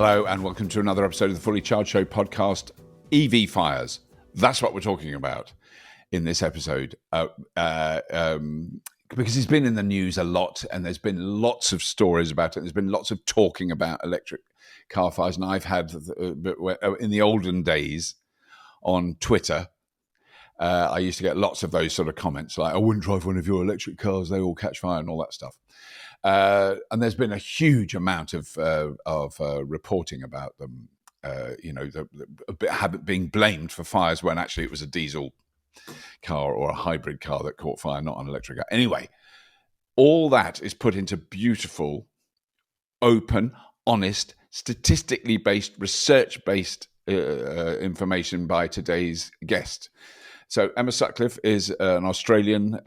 Hello and welcome to another episode of the Fully Charged Show podcast, EV fires. That's what we're talking about in this episode because it's been in the news a lot and there's been lots of stories about it. There's been lots of talking about electric car fires, and I've had, in the olden days on Twitter, I used to get lots of those sort of comments like, I wouldn't drive one of your electric cars, they all catch fire and all that stuff. And there's been a huge amount of reporting about them, being blamed for fires when actually it was a diesel car or a hybrid car that caught fire, not an electric car. Anyway, all that is put into beautiful, open, honest, statistically based, research-based information by today's guest. So Emma Sutcliffe is an Australian,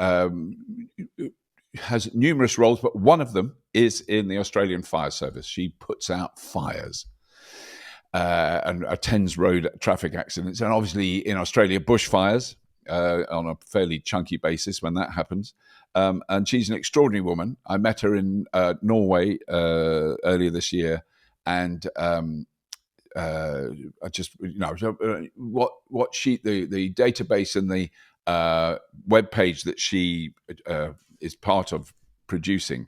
has numerous roles, but one of them is in the Australian Fire Service. She puts out fires and attends road traffic accidents. And obviously in Australia, bushfires on a fairly chunky basis when that happens. And she's an extraordinary woman. I met her in Norway earlier this year. And I just, what she, the database and the web page that she is part of producing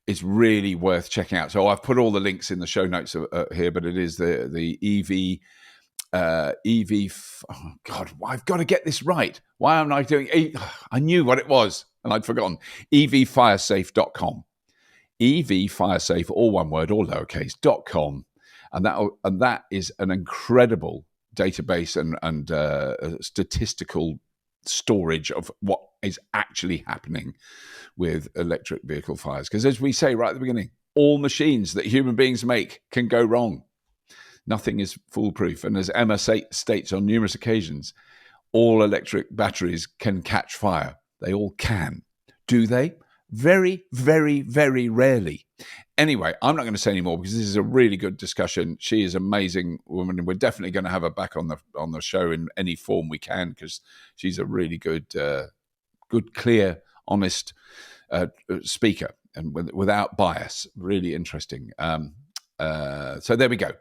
is really worth checking out. So I've put all the links in the show notes here, but it is the EV. Oh God, I've got to get this right. Why am I doing? I knew what it was and I'd forgotten. EVFiresafe.com. EVFiresafe, all one word, all lowercase, .com. And that is an incredible database and statistical storage of what is actually happening with electric vehicle fires. Because as we say right at the beginning, all machines that human beings make can go wrong. Nothing is foolproof. And as Emma states on numerous occasions, all electric batteries can catch fire. They all can. Do they? Very, very, very rarely. Anyway, I'm not going to say any more because this is a really good discussion. She is an amazing woman, and we're definitely going to have her back on the show in any form we can because she's a really good, clear, honest speaker and without bias. Really interesting. So there we go.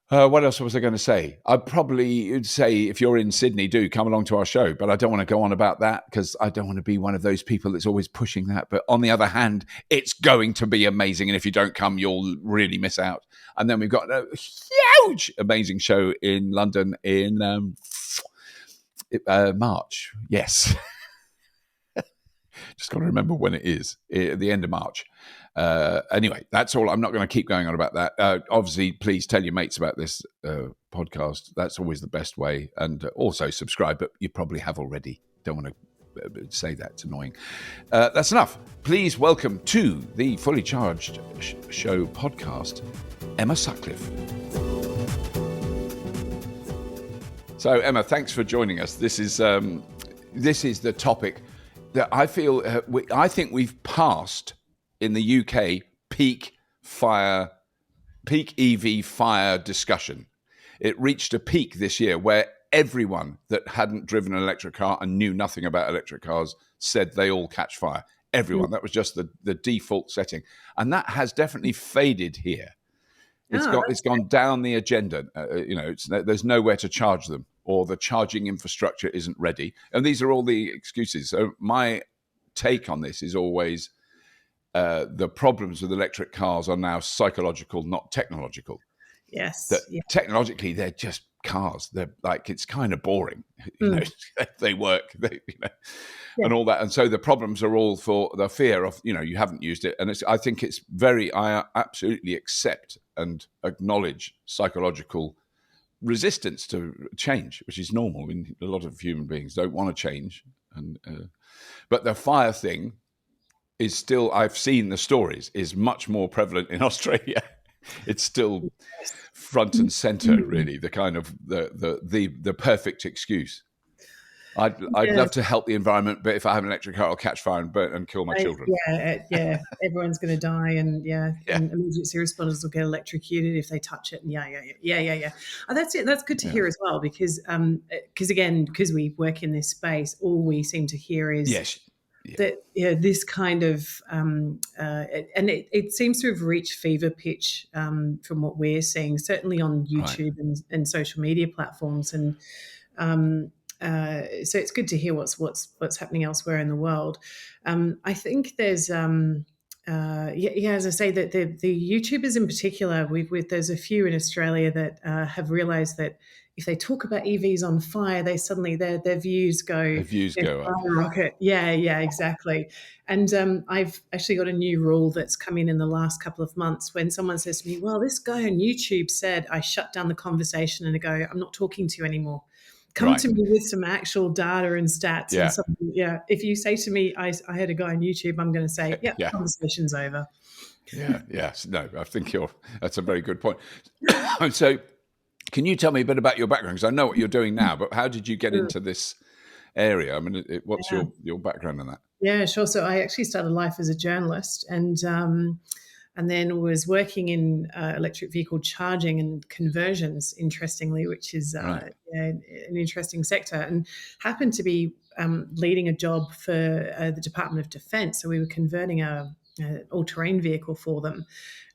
What else was I going to say? I'd probably say if you're in Sydney, do come along to our show, but I don't want to go on about that because I don't want to be one of those people that's always pushing that. But on the other hand, it's going to be amazing. And if you don't come, you'll really miss out. And then we've got a huge, amazing show in London in March. Yes. Just got to remember when it is, at the end of March. Anyway, that's all. I'm not going to keep going on about that. Obviously, please tell your mates about this podcast. That's always the best way. And also subscribe, but you probably have already. Don't want to say that. It's annoying. That's enough. Please welcome to the Fully Charged Show podcast, Emma Sutcliffe. So, Emma, thanks for joining us. This is the topic that I feel, I think we've passed in the UK peak EV fire discussion. It reached a peak this year where everyone that hadn't driven an electric car and knew nothing about electric cars said they all catch fire. Everyone. That was just the default setting. And that has definitely faded here. It's gone down the agenda. There's nowhere to charge them, or the charging infrastructure isn't ready. And these are all the excuses. So my take on this is always the problems with electric cars are now psychological, not technological. Yes. Technologically, they're just cars. They're like, it's kind of boring. They work, and all that. And so the problems are all for the fear of, you haven't used it. And I absolutely accept and acknowledge psychological resistance to change, which is normal. I mean, a lot of human beings don't want to change. But the fire thing is still, I've seen the stories, is much more prevalent in Australia. It's still front and center, really, the kind of the perfect excuse. I'd love to help the environment, but if I have an electric car, I'll catch fire and kill my children. Yeah. Everyone's going to die, and and emergency responders will get electrocuted if they touch it. And yeah. Oh, that's it. That's good to hear as well, because we work in this space, all we seem to hear is that this kind of and it seems to have reached fever pitch from what we're seeing, certainly on Right. YouTube and social media platforms, and um, so it's good to hear what's happening elsewhere in the world. I think there's as I say, that the YouTubers in particular, there's a few in Australia that have realised that if they talk about EVs on fire, they suddenly their views go The views go up. skyrocket. Yeah, exactly. And I've actually got a new rule that's come in the last couple of months. When someone says to me, "Well, this guy on YouTube said," I shut down the conversation and I go, "I'm not talking to you anymore. Come Right. to me with some actual data and stats." Yeah. And something, if you say to me, I had a guy on YouTube, I'm going to say, "Yep, Yeah. conversation's over." Yeah. Yes. No, I think that's a very good point. So, can you tell me a bit about your background? Because I know what you're doing now, but how did you get into this area? I mean, what's Yeah. your background in that? Yeah, sure. So I actually started life as a journalist, and then was working in electric vehicle charging and conversions, interestingly, which is Right. an interesting sector, and happened to be leading a job for the Department of Defence. So we were converting a all-terrain vehicle for them.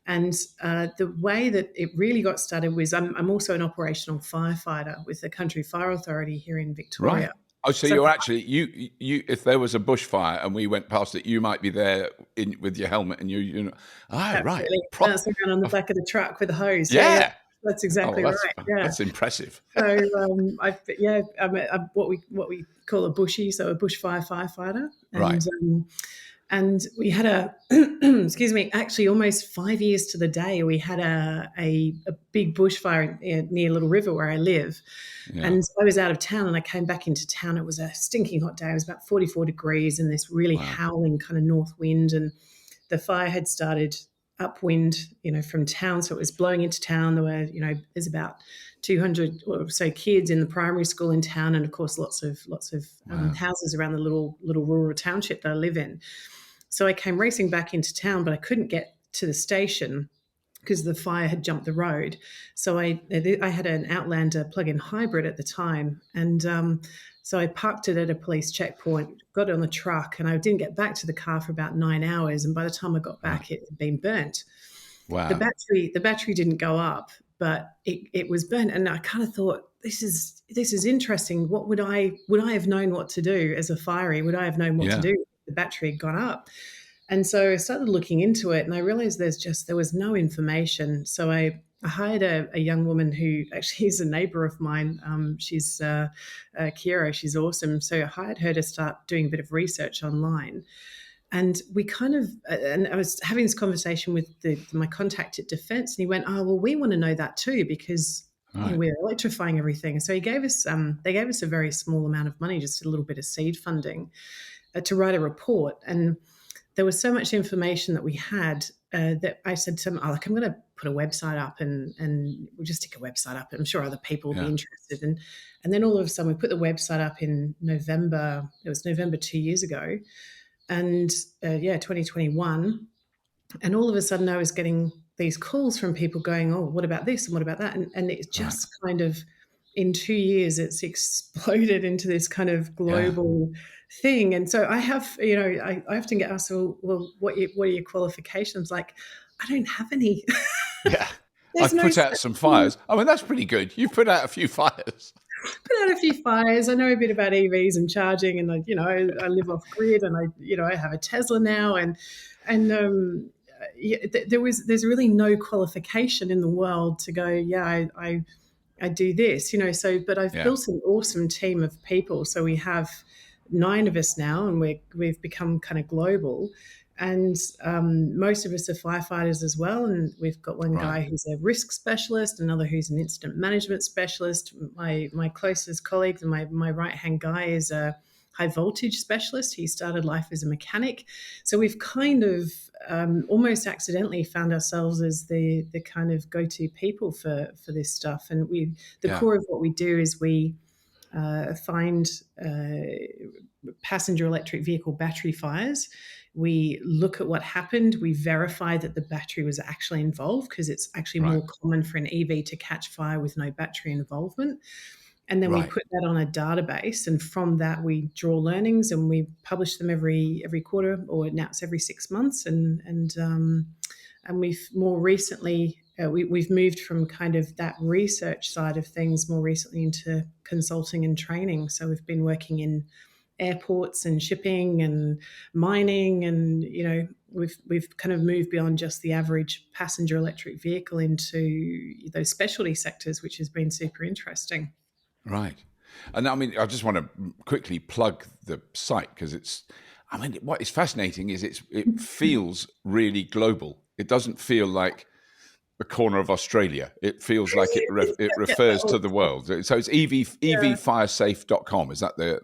And the way that it really got started was I'm also an operational firefighter with the Country Fire Authority here in Right. Victoria. Oh, so So you're actually you. If there was a bushfire and we went past it, you might be there with your helmet and you know. Ah, right. absolutely bouncing around on the back of the truck with a hose. Yeah, Yeah. that's Oh, exactly that's right. Yeah. that's impressive. So I'm what we call a bushy, so a bushfire firefighter, Right. and we had a excuse me, actually almost 5 years to the day, we had a big bushfire near Little River where I live. Yeah. And I was out of town and I came back into town. It was a stinking hot day. It was about 44 degrees and this really Wow. howling kind of north wind. And the fire had started upwind, from town. So it was blowing into town. There's about 200 or so kids in the primary school in town. And of course, lots of Wow. houses around the little rural township that I live in. So I came racing back into town, but I couldn't get to the station because the fire had jumped the road. So I had an Outlander plug-in hybrid at the time, and so I parked it at a police checkpoint, got it on the truck, and I didn't get back to the car for about 9 hours. And by the time I got Right. back, it had been burnt. The Wow. battery didn't go up, but it was burnt. And I kind of thought, this is interesting. What would I have known what to do as a firey? Would I have known what to Yeah. do if the battery had gone up? And so I started looking into it, and I realized there was no information. So I hired a young woman who actually is a neighbor of mine. She's Kira. She's awesome. So I hired her to start doing a bit of research online. And we and I was having this conversation with my contact at Defence, and he went, "Oh, well, we want to know that too because Right. we're electrifying everything." So they gave us a very small amount of money, just a little bit of seed funding, to write a report. And there was so much information that we had that I said to him, "Oh, look, I'm going to put a website up, and we'll just stick a website up. I'm sure other people will be Yeah. interested." And then all of a sudden, we put the website up in November. It was November 2 years ago, and 2021. And all of a sudden, I was getting these calls from people going, "Oh, what about this and what about that?" And it Right. just kind of, in 2 years, it's exploded into this kind of Yeah. global thing. And so I have, I often get asked, "Well, what are your qualifications?" Like, I don't have any. Yeah. There's I've no put out such some thing. fires. I mean, that's pretty good. You've put out a few fires. Put out a few fires. I know a bit about EVs and charging, and I live off grid, and I have a Tesla now, and there's really no qualification in the world to go, yeah, I do this, so, but I've Yeah. built an awesome team of people. So we have 9 of us now, and we've become kind of global. And most of us are firefighters as well. And we've got one Right. guy who's a risk specialist, another who's an incident management specialist. My closest colleague, and my right hand guy, is a high voltage specialist. He started life as a mechanic. So we've kind of almost accidentally found ourselves as the kind of go-to people for this stuff. And the Yeah. core of what we do is we find passenger electric vehicle battery fires. We look at what happened. We verify that the battery was actually involved, because it's actually Right. more common for an EV to catch fire with no battery involvement. and then we Right. put that on a database, and from that we draw learnings, and we publish them every quarter, or now it's every 6 months, and we've more recently we've moved from kind of that research side of things more recently into consulting and training. So we've been working in airports and shipping and mining, and we've kind of moved beyond just the average passenger electric vehicle into those specialty sectors, which has been super interesting. Right. And I mean, I just want to quickly plug the site because I mean, what is fascinating is it feels really global. It doesn't feel like a corner of Australia. It feels like it I get that refers all to the the time. world. So it's evfiresafe.com. Is that Yeah,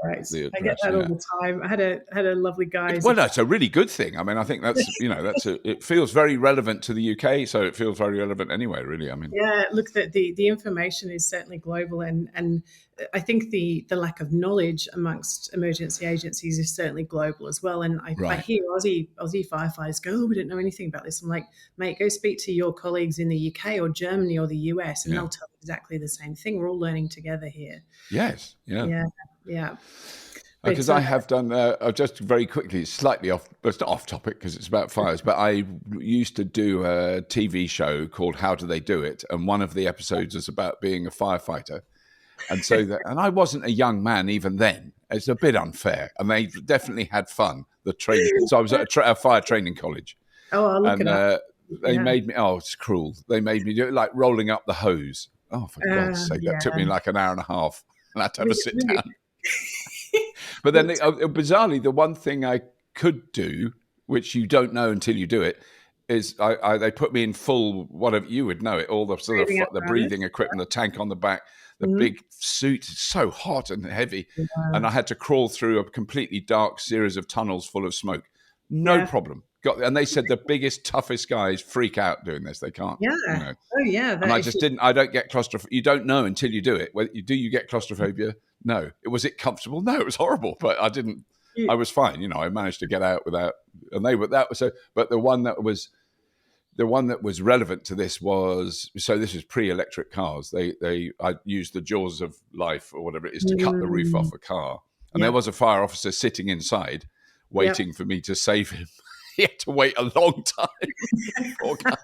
correct. the I get address? that all Yeah. the time. I had a lovely guy. Well, no, it's a really good thing. I mean, I think it feels very relevant to the UK, so it feels very relevant anyway, really. I mean, Yeah, look, the information is certainly global, and I think the lack of knowledge amongst emergency agencies is certainly global as well. And I right. hear Aussie firefighters go, "Oh, we don't know anything about this." I'm like, mate, go speak to your colleagues in the UK or Germany or the US, and Yeah. they'll tell you exactly the same thing. We're all learning together here. Yes. Yeah. Yeah, yeah. But Because I have done, just very quickly, slightly off, but it's not off topic because it's about fires, but I used to do a TV show called How Do They Do It? And one of the episodes was about being a firefighter. And I wasn't a young man even then. It's a bit unfair. And they definitely had fun, the training. So I was at a fire training college. oh, I'll look it And up. they Yeah, made me, oh, it's cruel. They made me do it like rolling up the hose. Oh, for God's sake, that yeah. took me like an hour and a half. And I had to have a We, sit we, down. But then, bizarrely, the one thing I could do, which you don't know until you do it, is they put me in full whatever you would know it, all the sort of breathing the apparatus. breathing equipment, the tank on the back, the Mhm. big suit, so hot and heavy, and Yeah, I had to crawl through a completely dark series of tunnels full of smoke. No yeah, problem. And they said the biggest, toughest guys freak out doing this. They can't, you yeah. know. Oh, yeah. And That I if just you, didn't. I don't get claustrophobia. You don't know until you do it. You get claustrophobia? No. Was it comfortable? No, it was horrible. But I didn't. I you was fine. I managed to get out without. And they were that was so. But the one that was relevant to this was, so this is pre-electric cars. I used the jaws of life or whatever it is to cut the roof mm, off a car, and there yep, was a fire officer sitting inside, yep. waiting for me to save him. He had to wait a long time. Poor guy.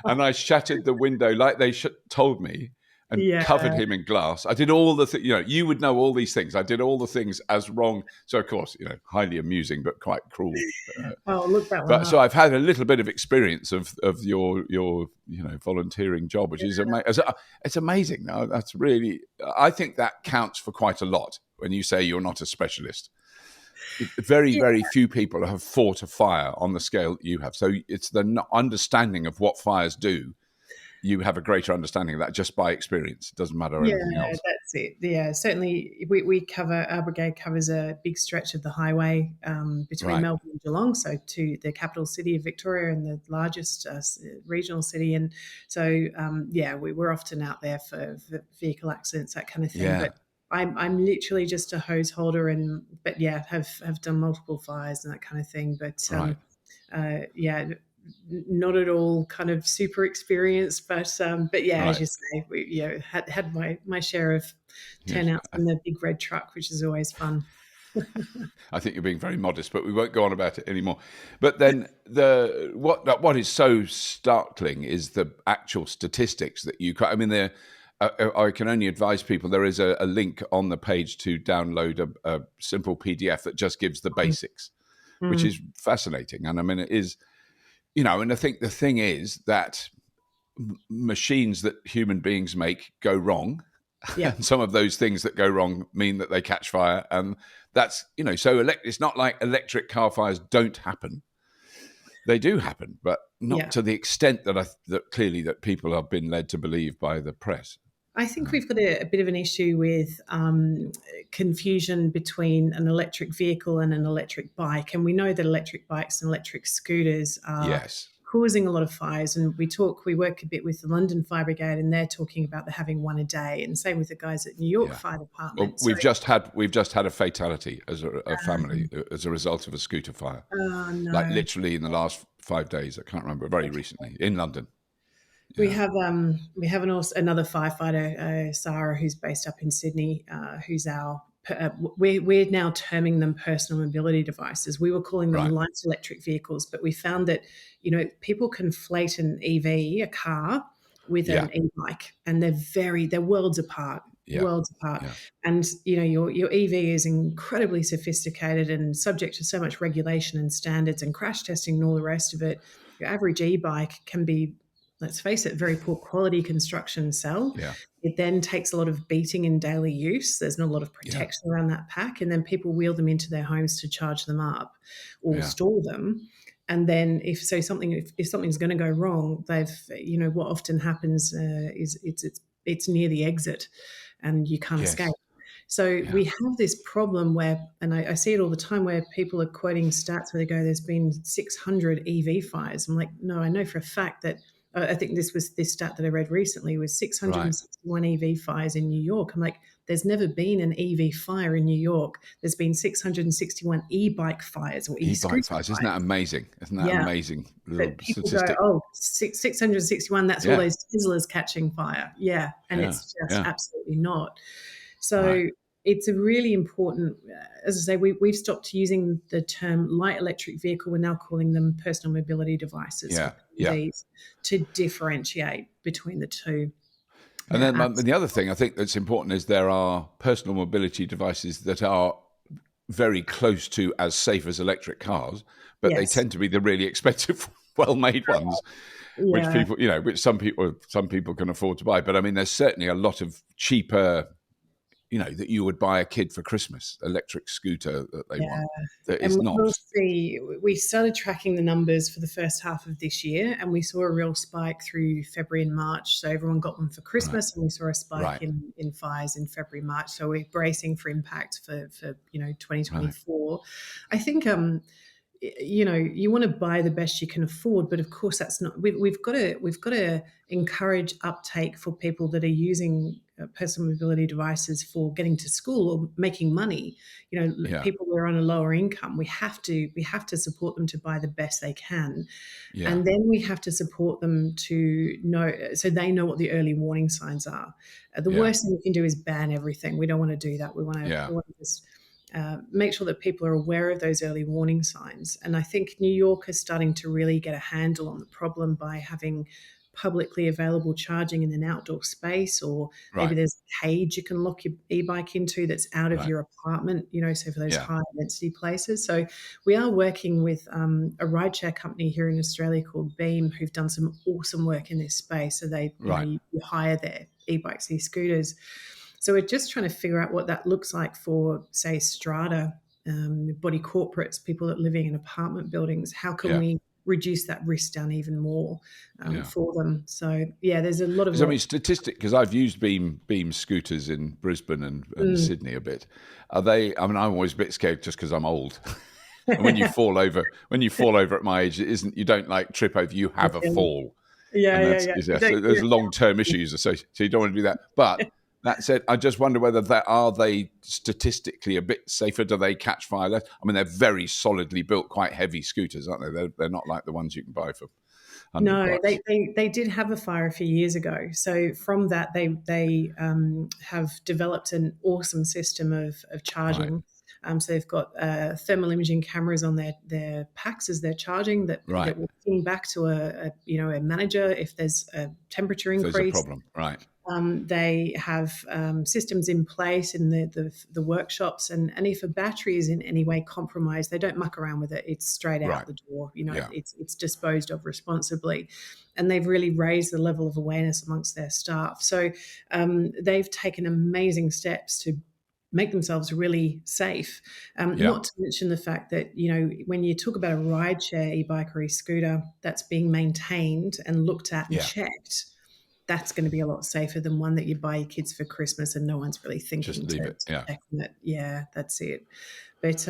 And I shattered the window like they told me, and Yeah. covered him in glass. I did all the things, you would know all these things. I did all the things as wrong. So, of course, highly amusing, but quite cruel. Oh, look that one But up. so I've had a little bit of experience of your volunteering job, which is it's amazing. That's really, I think that counts for quite a lot when you say you're not a specialist. Very, Yeah. very few people have fought a fire on the scale that you have. So it's the understanding of what fires do. You have a greater understanding of that just by experience. It doesn't matter Yeah, anything else. that's it. Yeah, certainly we cover, our brigade covers a big stretch of the highway between Right. Melbourne and Geelong, so to the capital city of Victoria and the largest regional city. And so, yeah, we're often out there for vehicle accidents, that kind of thing. Yeah. But I'm literally just a hose holder, but yeah, have done multiple fires and that kind of thing. But Right. yeah, not at all kind of super experienced, but yeah, as Right. you say, had my share of Yes. turnouts in the big red truck, which is always fun. I think you're being very modest, but we won't go on about it anymore. But then what is so startling is the actual statistics that I mean, I can only advise people. There is a link on the page to download a simple PDF that just gives the basics, which Mm, is fascinating. And I mean, it is, and I think the thing is that machines that human beings make go wrong. yeah, And some of those things that go wrong mean that they catch fire. And that's, so it's not like electric car fires don't happen. They do happen, but not yeah. to the extent that clearly that people have been led to believe by the press. I think we've got a bit of an issue with confusion between an electric vehicle and an electric bike. And we know that electric bikes and electric scooters are Yes. causing a lot of fires. And we work a bit with the London Fire Brigade, and they're talking about the having one a day. And same with the guys at New York Yeah. Fire Well, Department. So, we've just had a fatality as a family as a result of a scooter fire. oh Like no. literally in the last 5 days, I can't remember, very recently in London. We Yeah. have another firefighter, Sarah, who's based up in Sydney, who's our we're now terming them personal mobility devices. We were calling them Right. light electric vehicles, but we found that people conflate an EV, a car, with Yeah. an e-bike, and they're worlds apart, Yeah. worlds apart. Yeah. And your EV is incredibly sophisticated and subject to so much regulation and standards and crash testing and all the rest of it. Your average e-bike can be, let's face it, very poor quality construction cell. Yeah. It then takes a lot of beating in daily use. There's not a lot of Yeah. protection around that pack. And then people wheel them into their homes to charge them up or Yeah. store them. And then if something's going to go wrong, what often happens is it's near the exit and you can't escape. Yes. So Yeah. we have this problem where, and I see it all the time, where people are quoting stats where they go, "There's been 600 EV fires." I'm like, no, I know for a fact that I think this stat that I read recently was Right. 661 EV fires in New York. I'm like, there's never been an EV fire in New York. There's been 661 e-bike fires or E-bike e-scooter fires. Isn't that fires. amazing? Isn't that Yeah, amazing little but people go, statistic? oh, 661, that's all Yeah. those Teslas catching fire. Yeah, and Yeah. it's just Yeah. absolutely not. Right. So it's a really important, as I say, we've stopped using the term light electric vehicle. We're now calling them personal mobility devices, or Yeah. Yeah. PMDs, to differentiate between the two. And Yeah, then the other thing I think that's important is there are personal mobility devices that are very close to as safe as electric cars, but they yes. tend to be the really expensive, well-made ones, which Yeah. which some people can afford to buy. But I mean, there's certainly a lot of cheaper, that you would buy a kid for Christmas, electric scooter that they Yeah. want. That And is not. we'll see. We started tracking the numbers for the first half of this year, and we saw a real spike through February and March. So everyone got them for Right. Christmas, and we saw a spike Right. in fires in February, March. So we're bracing for impact for Right. 2024. I think you want to buy the best you can afford, but of course that's not. We've got to encourage uptake for people that are using personal mobility devices for getting to school or making money. Yeah. People who are on a lower income, we have to support them to buy the best they can, Yeah. and then we have to support them to know, so they know what the early warning signs are. The Yeah. worst thing we can do is ban everything. We don't want to do that. We want to Yeah. just make sure that people are aware of those early warning signs. And I think New York is starting to really get a handle on the problem by having publicly available charging in an outdoor space, or maybe Right. there's a cage you can lock your e-bike into that's out of Right. your apartment, so for those Yeah. high density places. So we are working with a rideshare company here in Australia called Beam, who've done some awesome work in this space. So they, Right. you hire their e-bikes, e-scooters. So we're just trying to figure out what that looks like for, say, strata, body corporates, people that are living in apartment buildings. How can Yeah. we reduce that risk down even more Yeah. for them? So yeah, there's a lot of Because I work. mean, because I've used beam scooters in Brisbane and Mm. Sydney a bit. Are they? I mean, I'm always a bit scared just because I'm old. And when you fall over at my age, it isn't. You don't like trip over. You have a fall, Yeah, and yeah, that's yeah. You yeah. don't, So there's long term issues associated. So you don't want to do that. But that said, I just wonder whether are they statistically a bit safer? Do they catch fire less? I mean, they're very solidly built, quite heavy scooters, aren't they? They're not like the ones you can buy for No, $100. they did have a fire a few years ago. So from that, they have developed an awesome system of Right. charging. So they've got thermal imaging cameras on their packs as they're charging that Right. will ping back to a manager if there's a temperature If there's a increase. problem. Right. They have systems in place in the workshops, and if a battery is in any way compromised, they don't muck around with it. It's straight out Right. the door. Yeah. It's disposed of responsibly, and they've really raised the level of awareness amongst their staff. So they've taken amazing steps to make themselves really safe. Yeah. Not to mention the fact that, when you talk about a rideshare e-bike or e-scooter that's being maintained and looked at and Yeah. checked, that's going to be a lot safer than one that you buy your kids for Christmas and no one's really thinking Just leave to it. Yeah. check on it. Yeah, that's it. But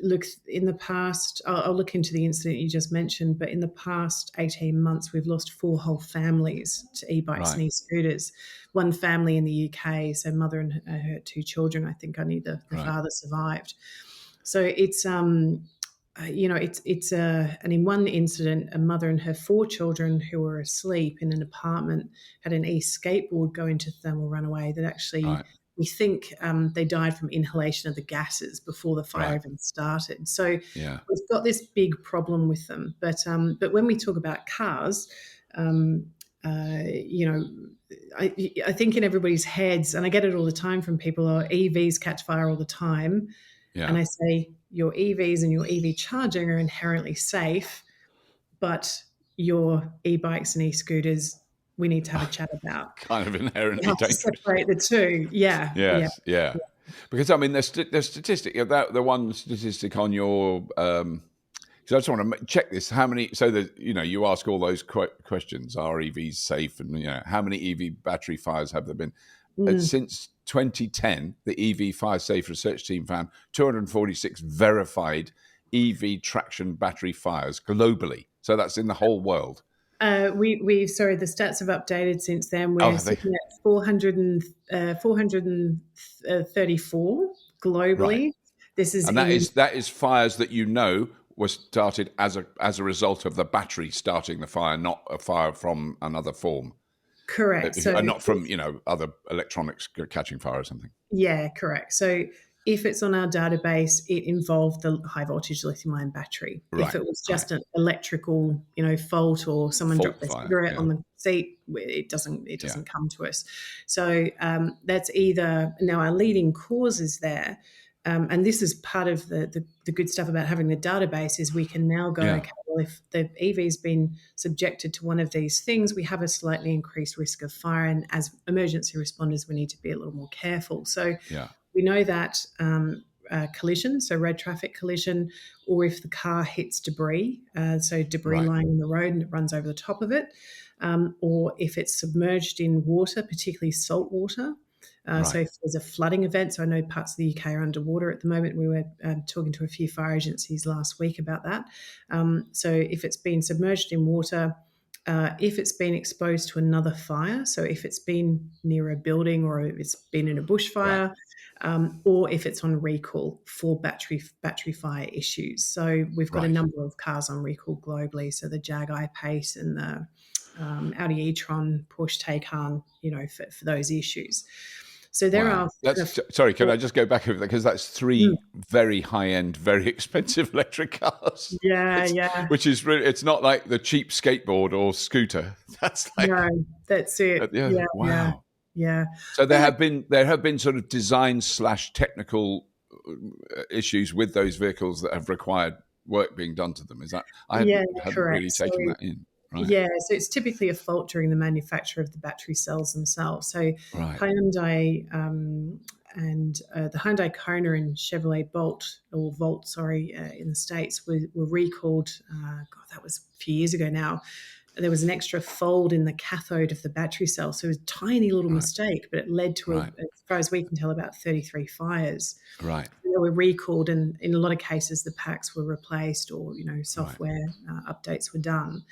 look, in the past, I'll look into the incident you just mentioned. But in the past 18 months, we've lost 4 whole families to e-bikes and Right. e-scooters. One family in the UK, so mother and her 2 children. I think only the Right. father survived. So and in one incident, a mother and her 4 children who were asleep in an apartment had an e-skateboard go into thermal runaway that actually Right. we think they died from inhalation of the gases before the fire Right. even started. So Yeah. we've got this big problem with them. But when we talk about cars, um, you know, I think in everybody's heads, and I get it all the time from people, oh, EVs catch fire all the time. And Yeah. I say, your EVs and your EV charging are inherently safe, but your e-bikes and e-scooters, we need to have a chat about. Kind of We inherently have to dangerous. separate the two. Yeah, yeah, Yes. Yeah. Because I mean, the statistic, the one statistic on your, because I just want to check this. How many? So that you ask all those questions. Are EVs safe? And how many EV battery fires have there been? Mm. Since 2010, the EV Firesafe research team found 246 verified EV traction battery fires globally. So that's in the whole world. Sorry, the stats have updated since then. Oh, We're have they? sitting at 434 Right. globally. This is And in that is fires that was started as a result of the battery starting the fire, not a fire from another form, correct. So and not from other electronics catching fire or something. yeah, correct. So if it's on our database, it involved the high voltage lithium ion battery. If Right. it was Right. just an electrical, fault or someone dropped Fault their fire. cigarette Yeah. on the seat, it Yeah. doesn't come to us. So that's either now our leading causes there. And this is part of the good stuff about having the database is we can now go, Yeah. okay, well, if the EV's been subjected to one of these things, we have a slightly increased risk of fire. And as emergency responders, we need to be a little more careful. So Yeah. we know that collision, so road traffic collision, or if the car hits debris, so debris Right. lying in the road and it runs over the top of it, or if it's submerged in water, particularly salt water. So Right. if there's a flooding event, so I know parts of the UK are underwater at the moment. We were talking to a few fire agencies last week about that. So if it's been submerged in water, if it's been exposed to another fire, so if it's been near a building or it's been in a Right. bushfire, or if it's on recall for battery fire issues. So we've got a Right. number of cars on recall globally. So the Jag I-Pace and the Audi e-tron, Porsche Taycan, for those issues. So there Wow. are kind of Sorry, can four, I just go back over that? Because that's three very high-end, very expensive electric cars. yeah. Which is really, it's not like the cheap skateboard or scooter. That's like, No, that's it. yeah, Yeah. wow. Yeah. So Well, there have been sort of design / technical issues with those vehicles that have required work being done to them. Is that yeah, hadn't correct. really So taken that in, right? yeah, so it's typically a fault during the manufacture of the battery cells themselves. So Right, Hyundai and the Hyundai Kona and Chevrolet Volt, sorry, in the States were recalled. God, that was a few years ago now. There was an extra fold in the cathode of the battery cell. So it was a tiny little right, mistake, but it led to, right, as far as we can tell, about 33 fires. right, They were recalled, and in a lot of cases, the packs were replaced or, right. software updates were done.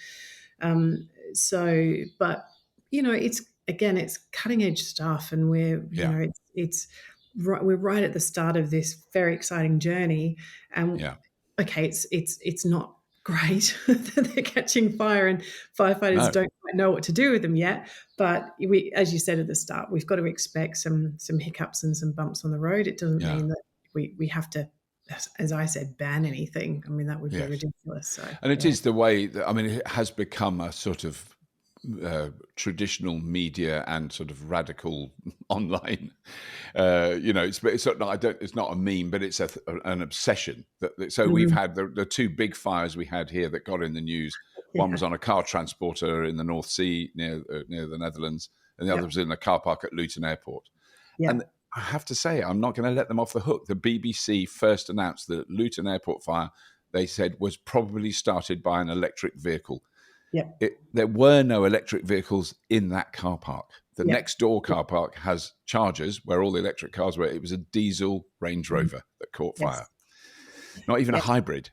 But it's cutting edge stuff, and Yeah, we're right at the start of this very exciting journey. And yeah. okay, it's not great that they're catching fire, and firefighters No, don't quite know what to do with them yet. But as you said at the start, we've got to expect some hiccups and some bumps on the road. It doesn't yeah, mean that we have to, as I said, ban anything. I mean, that would be yes. ridiculous. So And it yeah. is the way that, I mean, it has become a sort of traditional media and sort of radical online. It's sort of not, it's not a meme, but it's an obsession. So we've Mhm. had the two big fires we had here that got in the news. One was Yeah. on a car transporter in the North Sea near the Netherlands, and the other Yep. was in a car park at Luton Airport. And Yep. I have to say, I'm not going to let them off the hook. The BBC first announced the Luton Airport fire, they said, was probably started by an electric vehicle. Yep. There were no electric vehicles in that car park. The Yep. next door car park has chargers where all the electric cars were. It was a diesel Range Mhm. Rover that caught fire, Yes. not even a Yep. hybrid.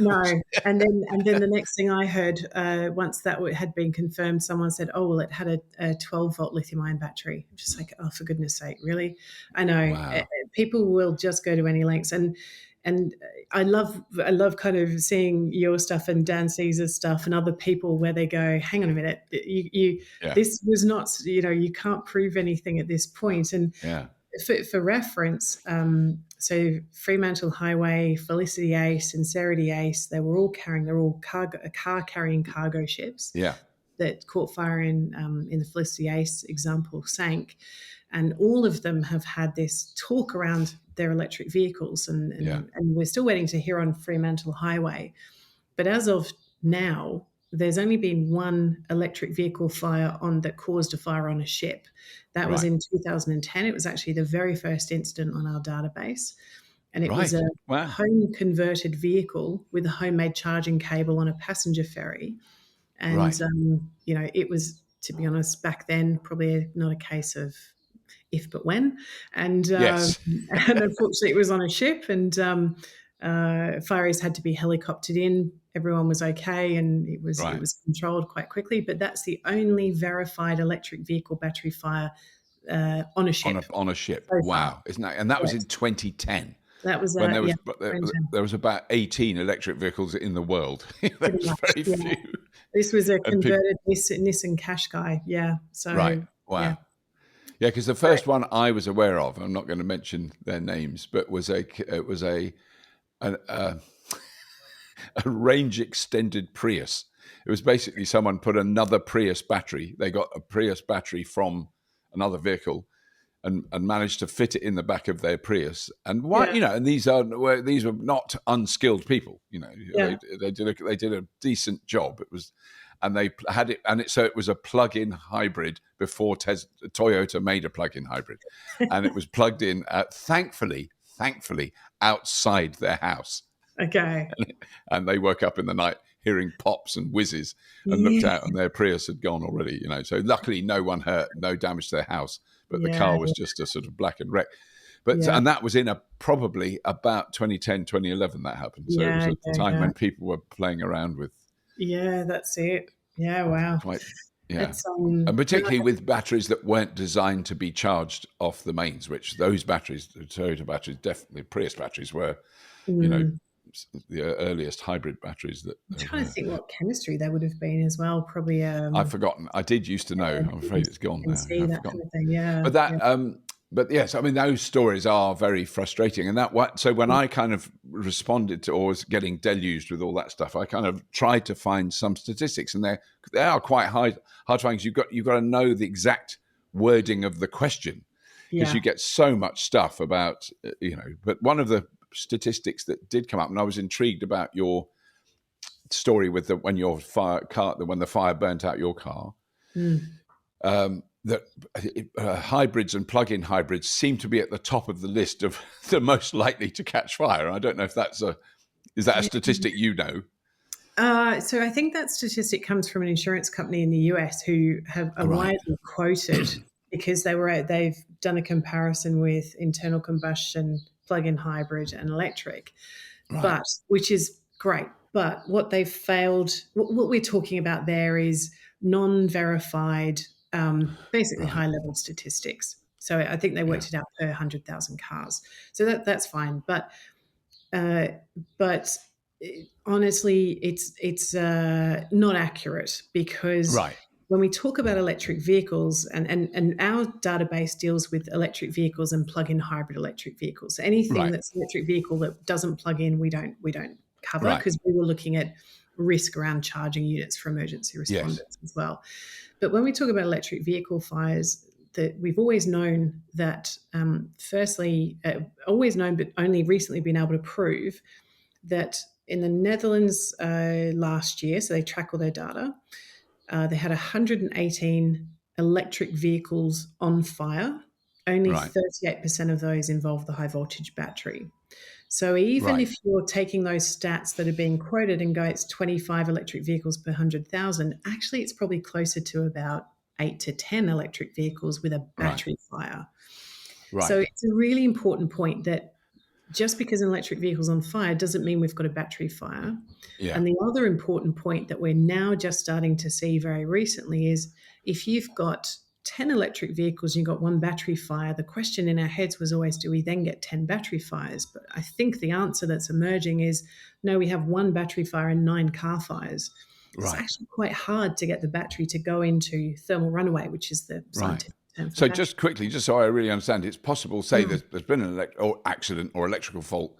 No. And then the next thing I heard, once that had been confirmed, someone said, "Oh, well, it had a 12-volt lithium-ion battery." I'm just like, "Oh, for goodness sake, really?" I know Wow. people will just go to any lengths, and and I love kind of seeing your stuff and Dan Caesar's stuff and other people where they go, hang on a minute, Yeah. this was not, you can't prove anything at this point. And Yeah. for reference, so Fremantle Highway, Felicity Ace, Sincerity Ace, they're all car carrying cargo ships Yeah. that caught fire in the Felicity Ace example sank. And all of them have had this talk around their electric vehicles, and we're still waiting to hear on Fremantle Highway. But as of now, there's only been one electric vehicle fire that caused a fire on a ship. That was in 2010. It was actually the very first incident on our database. And it was a home converted vehicle with a homemade charging cable on a passenger ferry. And, it was, to be honest, back then, probably not a case of if but when. And, Yes. and unfortunately, it was on a ship, and fireys had to be helicoptered in. Everyone was okay, and it was controlled quite quickly. But that's the only verified electric vehicle battery fire on a ship. On a ship. So wow. Isn't that? And that was in 2010. That was when there was about 18 electric vehicles in the world. There was very few. This was a converted Nissan Qashqai. Yeah. So wow. Yeah, because the first one I was aware of, I'm not going to mention their names, but was a range extended Prius. It was basically someone put another Prius battery. They got a Prius battery from another vehicle and managed to fit it in the back of their Prius. And and these were not unskilled people. They did a decent job. It was. And they had it, so it was a plug-in hybrid before Toyota made a plug-in hybrid, and it was plugged in, thankfully, outside their house. Okay. And they woke up in the night hearing pops and whizzes, and looked out, and their Prius had gone already. So luckily, no one hurt, no damage to their house, but the car was just a sort of blackened wreck. But and that was in probably about 2010, 2011 that happened. So it was at the time when people were playing around with. Yeah, that's it. Yeah, wow. And particularly with batteries that weren't designed to be charged off the mains, which those batteries, the Toyota batteries, definitely Prius batteries were, the earliest hybrid batteries that. I'm trying to think what chemistry they would have been as well. Probably. I've forgotten. I did used to know. I'm afraid it's gone now. That kind of thing. Yeah. But that. But yes, I mean, those stories are very frustrating. And so when I kind of responded to, or was getting deluged with all that stuff, I kind of tried to find some statistics, and they are quite hard to find, because you've got to know the exact wording of the question, because you get so much stuff about, but one of the statistics that did come up, and I was intrigued about your story with when the fire burnt out your car. That hybrids and plug-in hybrids seem to be at the top of the list of the most likely to catch fire. I don't know if is that a statistic you know? So I think that statistic comes from an insurance company in the US who have widely quoted, because they've done a comparison with internal combustion, plug-in hybrid, and electric, but which is great. But what they've failed, what we're talking about there is non-verified. Basically high-level statistics. So I think they worked it out per 100,000 cars. So that's fine. But honestly, it's not accurate, because when we talk about electric vehicles, and our database deals with electric vehicles and plug-in hybrid electric vehicles. So anything that's an electric vehicle that doesn't plug in, we don't cover, because we were looking at risk around charging units for emergency responders as well. But when we talk about electric vehicle fires, that we've always known that, but only recently been able to prove that in the Netherlands last year, so they track all their data, they had 118 electric vehicles on fire. Only 38% of those involved the high voltage battery. So even if you're taking those stats that are being quoted and go, it's 25 electric vehicles per 100,000, actually it's probably closer to about 8 to 10 electric vehicles with a battery fire. So it's a really important point that just because an electric vehicle's on fire doesn't mean we've got a battery fire. And the other important point that we're now just starting to see very recently is, if you've got 10 electric vehicles and you've got one battery fire, the question in our heads was always, do we then get 10 battery fires? But I think the answer that's emerging is, no, we have one battery fire and 9 car fires. It's Right. actually quite hard to get the battery to go into thermal runaway, which is the scientific term for So battery. just quickly, just so I really understand, it's possible, say there's been an accident or electrical fault,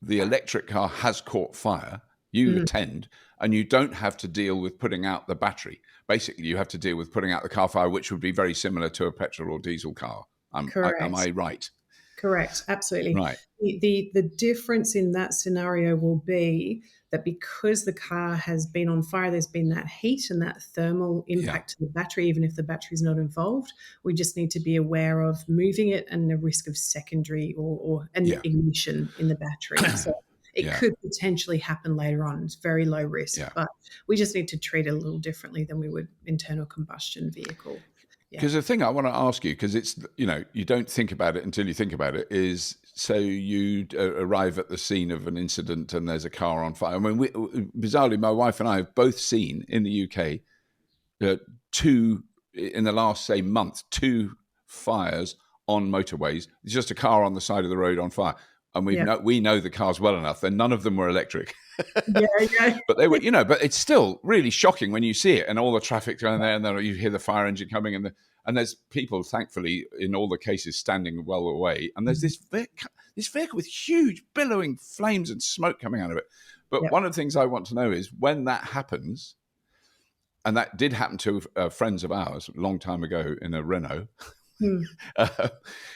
the electric car has caught fire, you attend, and you don't have to deal with putting out the battery. Basically, you have to deal with putting out the car fire, which would be very similar to a petrol or diesel car. Am I right? Correct, absolutely. Right. The difference in that scenario will be that because the car has been on fire, there's been that heat and that thermal impact to the battery, even if the battery's not involved. We just need to be aware of moving it and the risk of secondary or an ignition in the battery. So it could potentially happen later on. It's very low risk, but we just need to treat it a little differently than we would internal combustion vehicle. Because the thing I want to ask you, because it's, you don't think about it until you think about it, is so you arrive at the scene of an incident and there's a car on fire. I mean, bizarrely, my wife and I have both seen in the UK in the last, say, month, 2 fires on motorways. It's just a car on the side of the road on fire. And we know the cars well enough. And none of them were electric. But they were, but it's still really shocking when you see it and all the traffic going there, and then you hear the fire engine coming, and there's people, thankfully, in all the cases, standing well away. And there's this vehicle with huge billowing flames and smoke coming out of it. But one of the things I want to know is when that happens, and that did happen to friends of ours a long time ago in a Renault.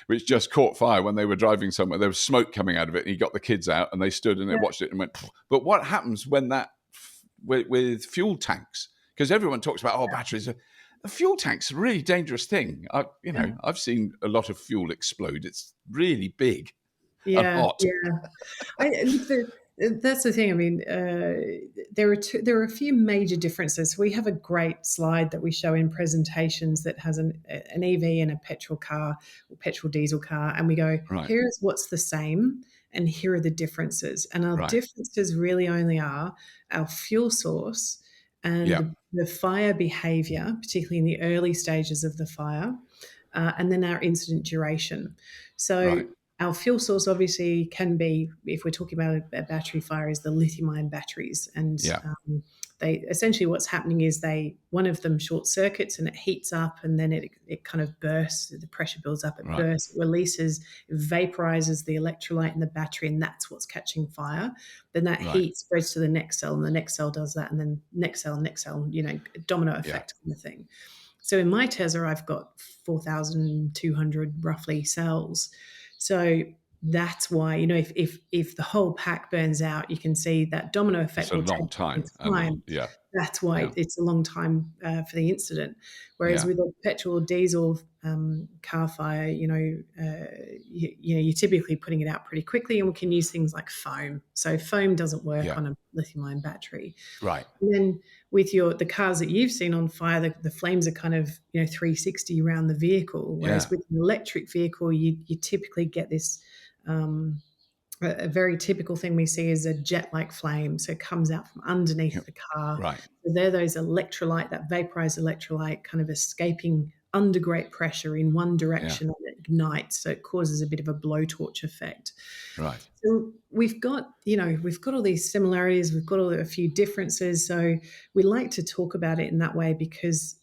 Which just caught fire when they were driving somewhere. There was smoke coming out of it, and he got the kids out, and they stood and they watched it and went. But what happens when that with fuel tanks? Because everyone talks about batteries. A fuel tank's a really dangerous thing. I've seen a lot of fuel explode. It's really big and hot. That's the thing. I mean, there are a few major differences. We have a great slide that we show in presentations that has an EV and a petrol car or petrol diesel car, and we go, here's what's the same, and here are the differences. And our differences really only are our fuel source and the fire behavior, particularly in the early stages of the fire, and then our incident duration. So our fuel source obviously can be, if we're talking about a battery fire, is the lithium-ion batteries. And they essentially, what's happening is one of them short circuits and it heats up, and then it kind of bursts. The pressure builds up, it bursts, it releases, it vaporizes the electrolyte in the battery, and that's what's catching fire. Then that heat spreads to the next cell, and the next cell does that, and then next cell, domino effect kind of thing. So in my Tesla, I've got 4,200 roughly cells. So that's why, if the whole pack burns out, you can see that domino effect. It's a long time. That's why it's a long time for the incident. Whereas with a petrol or diesel car fire, you're typically putting it out pretty quickly, and we can use things like foam. So foam doesn't work on a lithium-ion battery. Right. And then with the cars that you've seen on fire, the flames are kind of 360 around the vehicle. Whereas with an electric vehicle, you typically get this. A very typical thing we see is a jet-like flame. So it comes out from underneath the car. Right. So they're those electrolyte, that vaporized electrolyte kind of escaping under great pressure in one direction, and it ignites. So it causes a bit of a blowtorch effect. Right. So we've got all these similarities. We've got a few differences. So we like to talk about it in that way because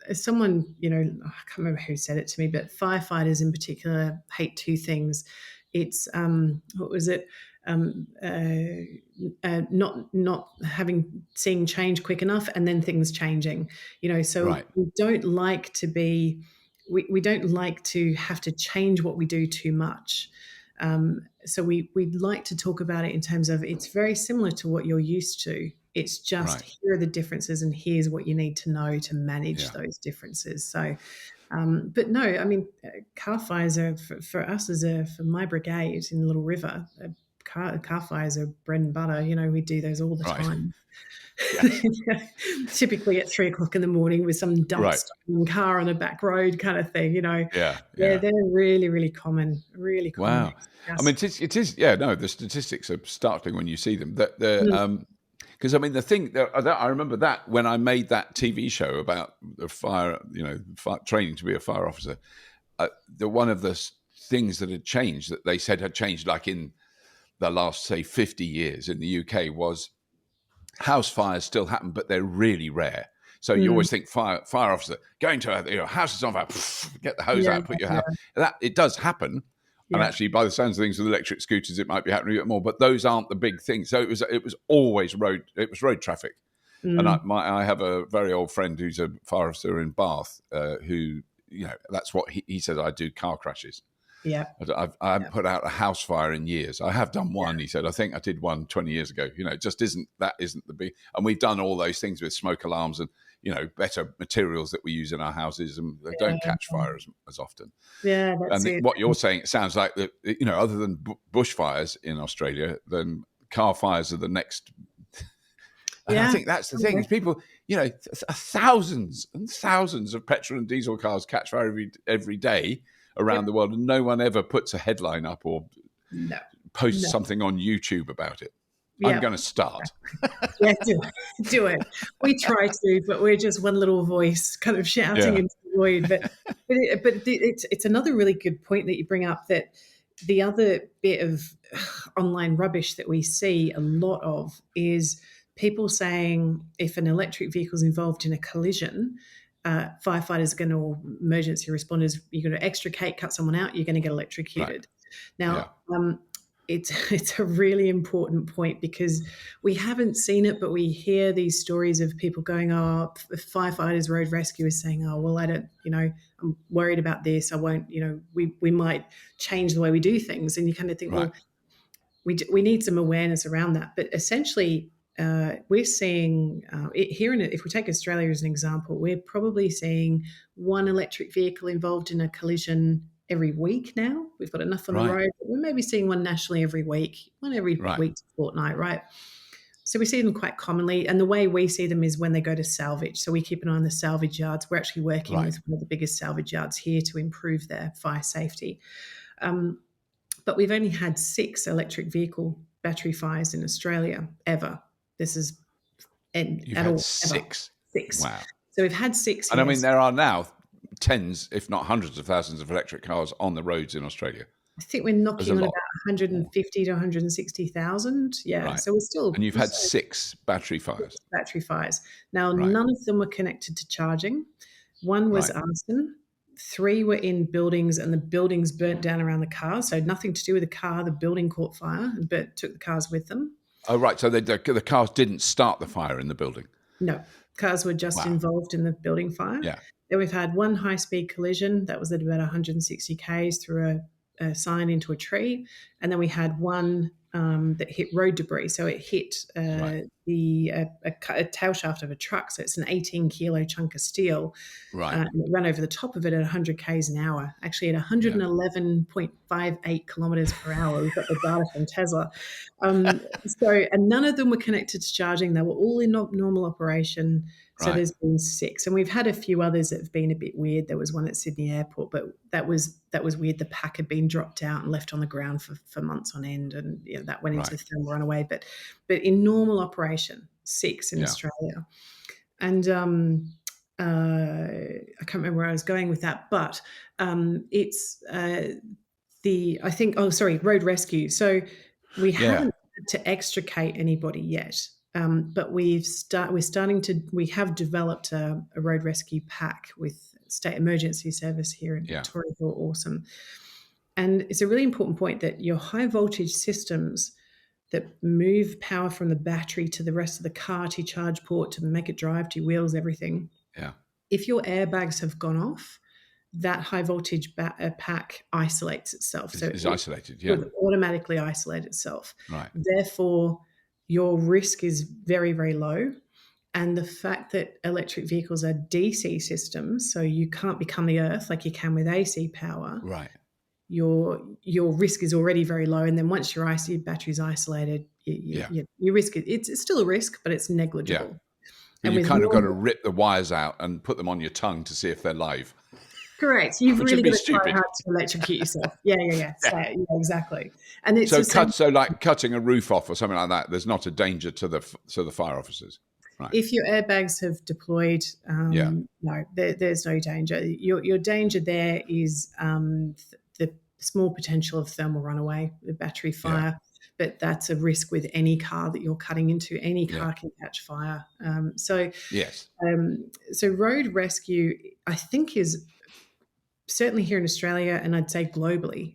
as someone, I can't remember who said it to me, but firefighters in particular hate 2 things. It's what was it? Not seeing change quick enough, and then things changing. So we don't like to be. We don't like to have to change what we do too much. So we'd like to talk about it in terms of it's very similar to what you're used to. It's just here are the differences, and here's what you need to know to manage those differences. So. But no, I mean, car fires are for us for my brigade in Little River. Car fires are bread and butter. We do those all the time. Typically at 3:00 in the morning with some dump-stopping car on a back road kind of thing. They're really, really common. Really common. Wow. I mean, it is. Yeah. No, the statistics are startling when you see them. Because I mean, the thing that I remember that when I made that TV show about the fire, training to be a fire officer, one of the things that had changed, that they said had changed, like in the last, say, 50 years in the UK, was house fires still happen, but they're really rare. So you Mm. always think fire officer going to your house is on fire, get the hose Yeah, out, put your yeah, house. That it does happen, and yeah. actually, by the sounds of things, with electric scooters, it might be happening a bit more. But those aren't the big things. So it was always road. It was road traffic. And Mm. I have a very old friend who's a fire officer in Bath, who, that's what he says. I do car crashes. Yeah, I haven't yeah, put out a house fire in years. I have done one. yeah. He said, I think I did one 20 years ago. It just isn't the big. And we've done all those things with smoke alarms and better materials that we use in our houses, and they don't catch fire as often. Yeah, that's And it. what you're saying, it sounds like that. Other than bushfires in Australia, then car fires are the next. And I Yeah. think that's the thing is people, thousands and thousands of petrol and diesel cars catch fire every day around Yep. the world, and no one ever puts a headline up or No. posts No. something on YouTube about it. I'm Yeah. going to start. Yeah. Do it. Do it. We try to, but we're just one little voice kind of shouting Yeah. into the void. It's another really good point that you bring up, that the other bit of online rubbish that we see a lot of is people saying if an electric vehicle is involved in a collision, firefighters are going to, or emergency responders, you're going to extricate, cut someone out, you're going to get Right. electrocuted. Yeah. Now, it's a really important point, because we haven't seen it, but we hear these stories of people going, "Oh, firefighters, road rescuers saying, oh, well, I don't, I'm worried about this. I won't, we might change the way we do things." And you kind of think, Right. well, we need some awareness around that. But essentially, we're seeing it here if we take Australia as an example, we're probably seeing one electric vehicle involved in a collision every week now. We've got enough on the Right. road, but we're maybe seeing one nationally every week, one every Right. week to fortnight, right? So we see them quite commonly. And the way we see them is when they go to salvage. So we keep an eye on the salvage yards. We're actually working Right. with one of the biggest salvage yards here to improve their fire safety. But we've only had 6 electric vehicle battery fires in Australia ever. This is You've at had all, ever. 6. 6. Wow. So we've had 6, And I mean, yes. there are now tens, if not hundreds of thousands of electric cars on the roads in Australia. I think we're There's a knocking on lot. about 150 to 160,000. Yeah. Right. So we're still And you've had 6 battery fires. battery fires. Now, Right. none of them were connected to charging. One was Right. arson. 3 were in buildings, and the buildings burnt down around the car. So nothing to do with the car. The building caught fire and took the cars with them. Oh, right. So the cars didn't start the fire in the building. No, cars were just Wow. involved in the building fire. Yeah. Then we've had one high-speed collision that was at about 160 k's through a sign into a tree, and then we had one that hit road debris. So it hit Right. a tail shaft of a truck. So it's an 18-kilo chunk of steel. Right. And it ran over the top of it at 100 k's an hour. Actually, at 111.58 kilometers per hour. We've got the data from Tesla. And none of them were connected to charging. They were all in normal operation. So Right. there's been 6, and we've had a few others that have been a bit weird. There was one at Sydney Airport, but that was weird. The pack had been dropped out and left on the ground for months on end, and that went into Right. the thermal runaway. But in normal operation, 6 in Yeah. Australia, and I can't remember where I was going with that, but it's road rescue. So we Yeah. haven't had to extricate anybody yet. But we have developed a road rescue pack with State Emergency Service here in Yeah. Victoria, who are awesome. And it's a really important point that your high voltage systems that move power from the battery to the rest of the car, to your charge port, to make it drive, to your wheels, everything. Yeah. If your airbags have gone off, that high voltage pack isolates itself. So It's isolated. Yeah. it would automatically isolate itself. Right. Therefore, your risk is very, very low. And the fact that electric vehicles are DC systems, so you can't become the earth like you can with AC power, Right. your risk is already very low. And then once your battery's isolated, your risk, it's still a risk, but it's negligible. But And you with kind of got to normal- rip the wires out and put them on your tongue to see if they're live. Correct. You've which would really be got to try stupid. hard to electrocute yourself. Yeah, yeah, yeah. So, Yeah. yeah, exactly. And it's the same. So like cutting a roof off or something like that. There's not a danger to the fire officers, right? If your airbags have deployed, Yeah, no, there's no danger. Your danger there is the small potential of thermal runaway, the battery yeah, fire, but that's a risk with any car that you're cutting into. Any yeah, car can catch fire. yes, So road rescue, I think, is certainly here in Australia, and I'd say globally,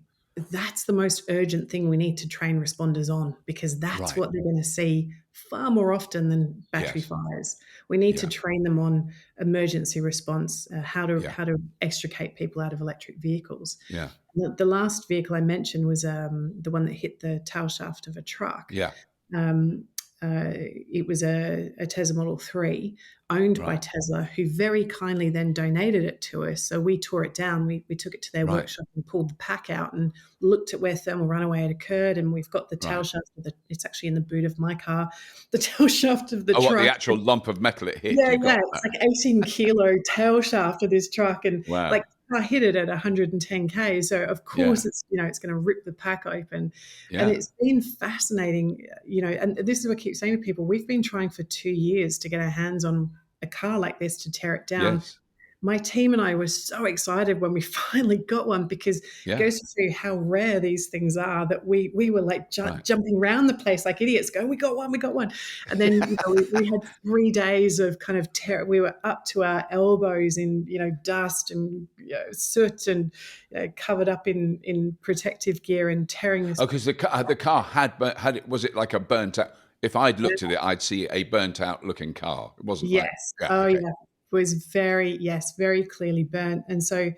that's the most urgent thing we need to train responders on, because that's right, what they're going to see far more often than battery yes, fires. We need to yeah, train them on emergency response, yeah, how to extricate people out of electric vehicles. yeah, The last vehicle I mentioned was the one that hit the tail shaft of a truck. yeah, Um, it was a Tesla Model 3 owned by right, Tesla, who very kindly then donated it to us. So we tore it down. We took it to their right, workshop and pulled the pack out and looked at where thermal runaway had occurred. And we've got the tail right. shaft it's actually in the boot of my car, the tail shaft of the Oh, what, the truck. actual lump of metal it hit? Yeah, You yeah, got it's like 18-kilo tail shaft of this truck, and wow, like I hit it at 110k. So of course yeah, it's going to rip the pack open, and yeah, it's been fascinating, And this is what I keep saying to people: we've been trying for 2 years to get our hands on a car like this to tear it down. yes, My team and I were so excited when we finally got one, because it yeah, goes to show you how rare these things are, that we were like right, jumping around the place like idiots going, we got one, we got one. And then, we had 3 days of kind of terror. We were up to our elbows in, dust and soot, and covered up in protective gear and tearing this. oh, because the car had it. Was it like a burnt out? If I'd looked at it, I'd see a burnt out looking car. It wasn't like, Yes. yeah, Oh, okay, yeah. It was very clearly burnt. And so,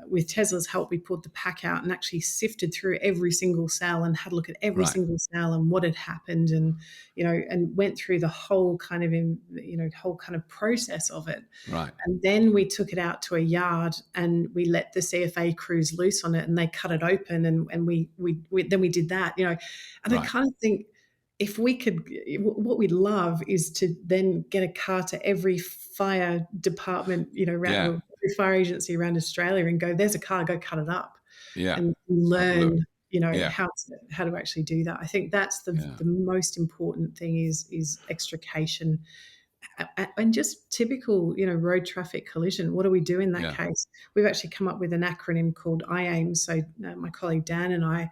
with Tesla's help, we pulled the pack out and actually sifted through every single cell and had a look at every right, single cell and what had happened, and and went through the whole kind of process of it. right, And then we took it out to a yard and we let the CFA crews loose on it, and they cut it open, and we did that, and I right, kind of think, if we could, what we'd love is to then get a car to every fire department, around, yeah, or every fire agency around Australia, and go, there's a car, go cut it up, yeah. and Have a look. learn, Yeah, how to actually do that. I think that's yeah, the most important thing, is extrication, and just typical, road traffic collision. What do we do in that yeah, case? We've actually come up with an acronym called IAIM. So my colleague Dan and I,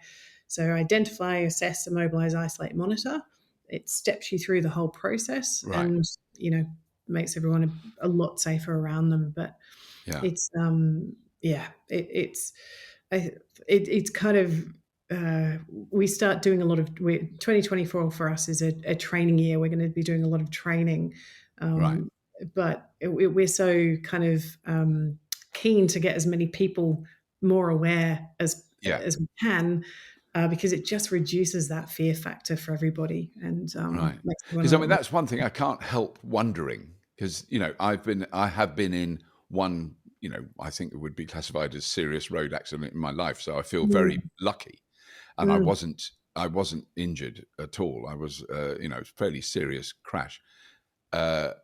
so identify, assess, immobilize, isolate, monitor. It steps you through the whole process, right, and makes everyone a lot safer around them. But yeah, it's yeah, it's kind of, we start doing a lot of, 2024 for us is a training year. We're going to be doing a lot of training, right, um, but we're so kind of keen to get as many people more aware yeah, as we can, because it just reduces that fear factor for everybody, and right. makes everyone Because a I lot mean, more. that's one thing I can't help wondering. Because I have been in one, I think it would be classified as serious road accident in my life. So I feel very Mm, lucky, and mm, I wasn't injured at all. I was, fairly serious crash. And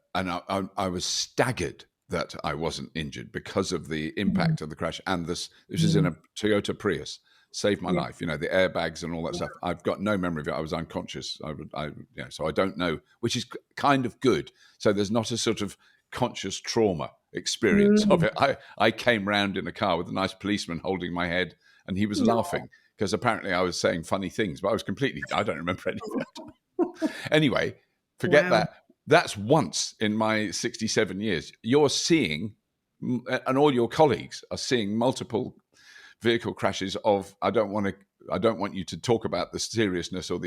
I was staggered that I wasn't injured because of the mm, impact of the crash. And this is in mm. a Toyota Prius, saved my Yeah, life. The airbags and all that yeah. stuff. I've got no memory of it. I was unconscious. So I don't know, which is kind of good. So there's not a sort of conscious trauma experience of Mm, it. I came round in a car with a nice policeman holding my head, and he was no. laughing because apparently I was saying funny things, but I don't remember any of it. Anyway, forget Wow. that. That's once in my 67 years. You're seeing, and all your colleagues are seeing multiple vehicle crashes of, I don't want you to talk about the seriousness or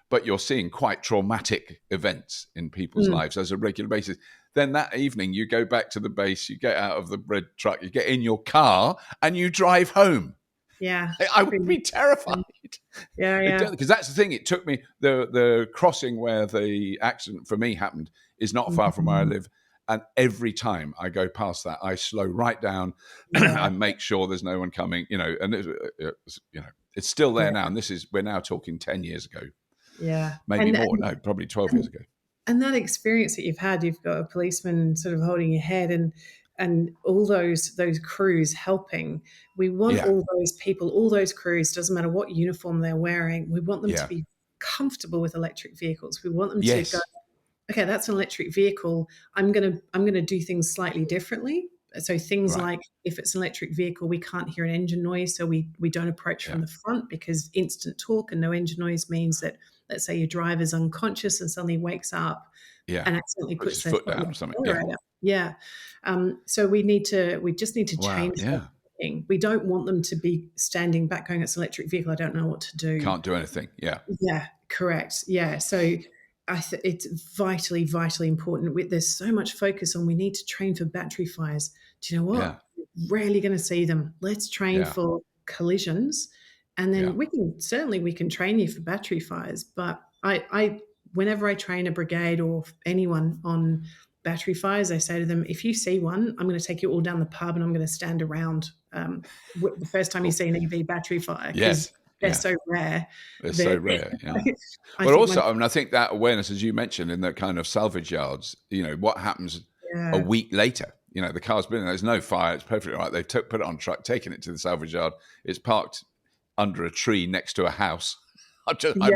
but you're seeing quite traumatic events in people's Mm, lives as a regular basis. Then that evening, you go back to the base, you get out of the red truck, you get in your car, and you drive home. yeah. I would Pretty be terrified. much. Yeah, yeah. Because that's the thing. It took me the crossing where the accident for me happened is not far from where I Mhm. live, and every time I go past that, I slow right down Yeah, and make sure there's no one coming. And it's still there now. yeah, And we're now talking 10 years ago, yeah. maybe more. No, probably 12 years And ago. and that experience that you've had, you've got a policeman sort of holding your head, and and all those crews helping. We want Yeah. all those people, all those crews, doesn't matter what uniform they're wearing, we want them to Yeah. be comfortable with electric vehicles. We want them to go, Yes. okay, that's an electric vehicle. I'm gonna do things slightly differently. So things Right. like if it's an electric vehicle, we can't hear an engine noise, so we don't approach Yeah. from the front, because instant torque and no engine noise means that, let's say your driver's unconscious and suddenly wakes up Yeah. and accidentally Puts puts his their foot foot on down the or something. Yeah. accelerator. Yeah. So we just need to Wow. change that Yeah. thinking. We don't want them to be standing back going, "It's an electric vehicle. I don't know what to do." Can't do anything. Yeah. Yeah, correct. Yeah. So it's vitally, vitally important. There's so much focus on we need to train for battery fires. Do you know what? Yeah. Rarely going to see them. Let's train Yeah. for collisions, and Yeah. then we can train you for battery fires. But whenever I train a brigade or anyone on battery fires, I say to them, if you see one, I'm going to take you all down the pub and I'm going to stand around the first time you Cool. see an EV battery fire, because Yes. they're Yeah. so rare. It's so They're, rare. Yeah. I But think my also, I mean, I think that awareness, as you mentioned, in the kind of salvage yards, what happens a yeah, week later? The car's been there's no fire. It's perfectly all right. They've put it on a truck, taken it to the salvage yard. It's parked under a tree next to a house. yeah, I'm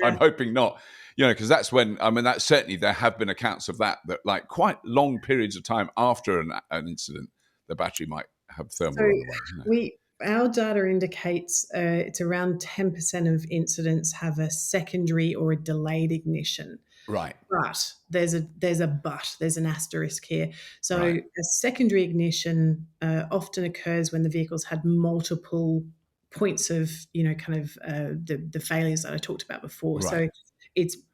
yeah. hoping not. Because that's when, I mean, that's certainly, there have been accounts of that like quite long periods of time after an incident, the battery might have thermal So run away. our data indicates it's around 10% of incidents have a secondary or a delayed ignition. Right. But there's an asterisk here. So Right. a secondary ignition often occurs when the vehicle's had multiple points of, the failures that I talked about before. Right. So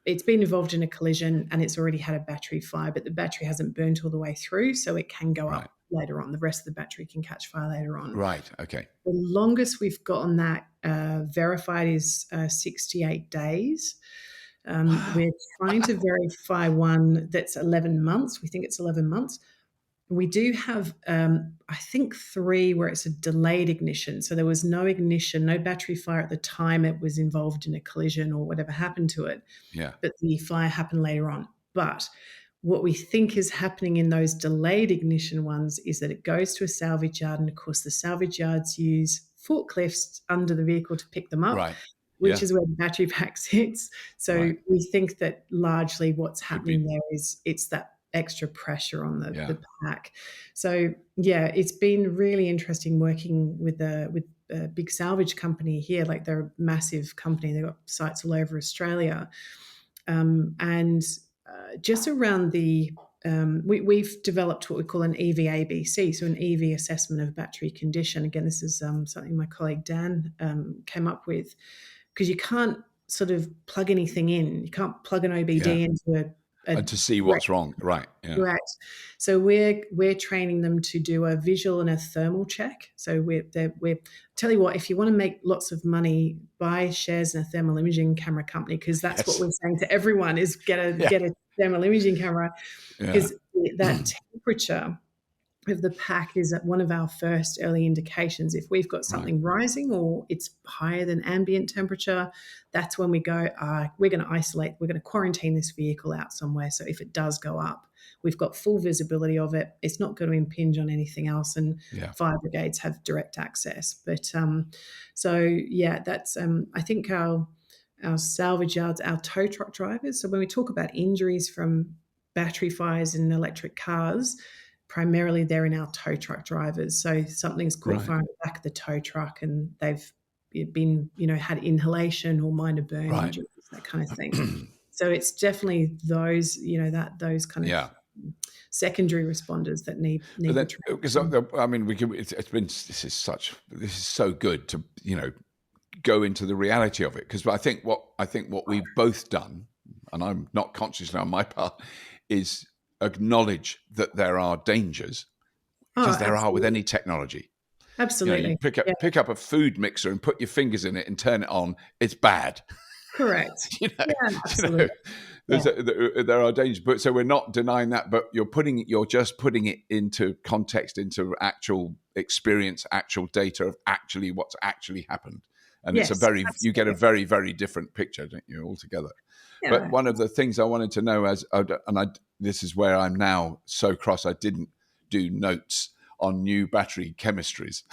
it's been involved in a collision and it's already had a battery fire, but the battery hasn't burnt all the way through, so it can go Right. up later on. The rest of the battery can catch fire later on. Right. Okay. The longest we've got on that verified is 68 days. Wow. We're trying to verify one that's 11 months. We think it's 11 months. We do have, I think, 3 where it's a delayed ignition. So there was no ignition, no battery fire at the time it was involved in a collision or whatever happened to it, Yeah. but the fire happened later on. But what we think is happening in those delayed ignition ones is that it goes to a salvage yard, and of course the salvage yards use forklifts under the vehicle to pick them up, Right. which Yeah. is where the battery pack sits. So Right. we think that largely what's Could happening be. there is it's that extra pressure on Yeah. the pack. So yeah, it's been really interesting working with a big salvage company here. Like, they're a massive company. They've got sites all over Australia. And just around we've developed what we call an EV ABC, so an EV assessment of battery condition. Again, this is something my colleague Dan came up with, because you can't sort of plug anything in. You can't plug an OBD Yeah. into And to see what's wrong. Right. Yeah. Correct. So we're training them to do a visual and a thermal check. So we're tell you what, if you want to make lots of money, buy shares in a thermal imaging camera company, because that's what Yes. we're saying to everyone is get a thermal imaging camera, Yeah. because that temperature of the pack is at one of our first early indications. If we've got something rising or it's higher than ambient temperature, that's when we go, we're going to isolate, we're going to quarantine this vehicle out somewhere. So if it does go up, we've got full visibility of it. It's not going to impinge on anything else. And Yeah. fire brigades have direct access. But so yeah, that's I think our salvage yards, our tow truck drivers. So when we talk about injuries from battery fires in electric cars, primarily they're in our tow truck drivers. So something's caught fire in the back of the tow truck and they've been, had inhalation or minor burn Right. injuries, that kind of thing. So it's definitely those, those kind of Yeah. secondary responders that need But the then, training. because I mean, this is so good to go into the reality of it, because I think what we've both done, and I'm not consciously on my part, is acknowledge that there are dangers, because there are with any technology. Absolutely. You pick up a food mixer and put your fingers in it and turn it on. It's bad. Correct. Yeah, absolutely. There are dangers, but so we're not denying that. But you're just putting it into context, into actual experience, actual data of actually what's actually happened, and Yes, you get a very, very different picture, don't you, altogether? Yeah. But one of the things I wanted to know this is where I'm now so cross I didn't do notes on new battery chemistries.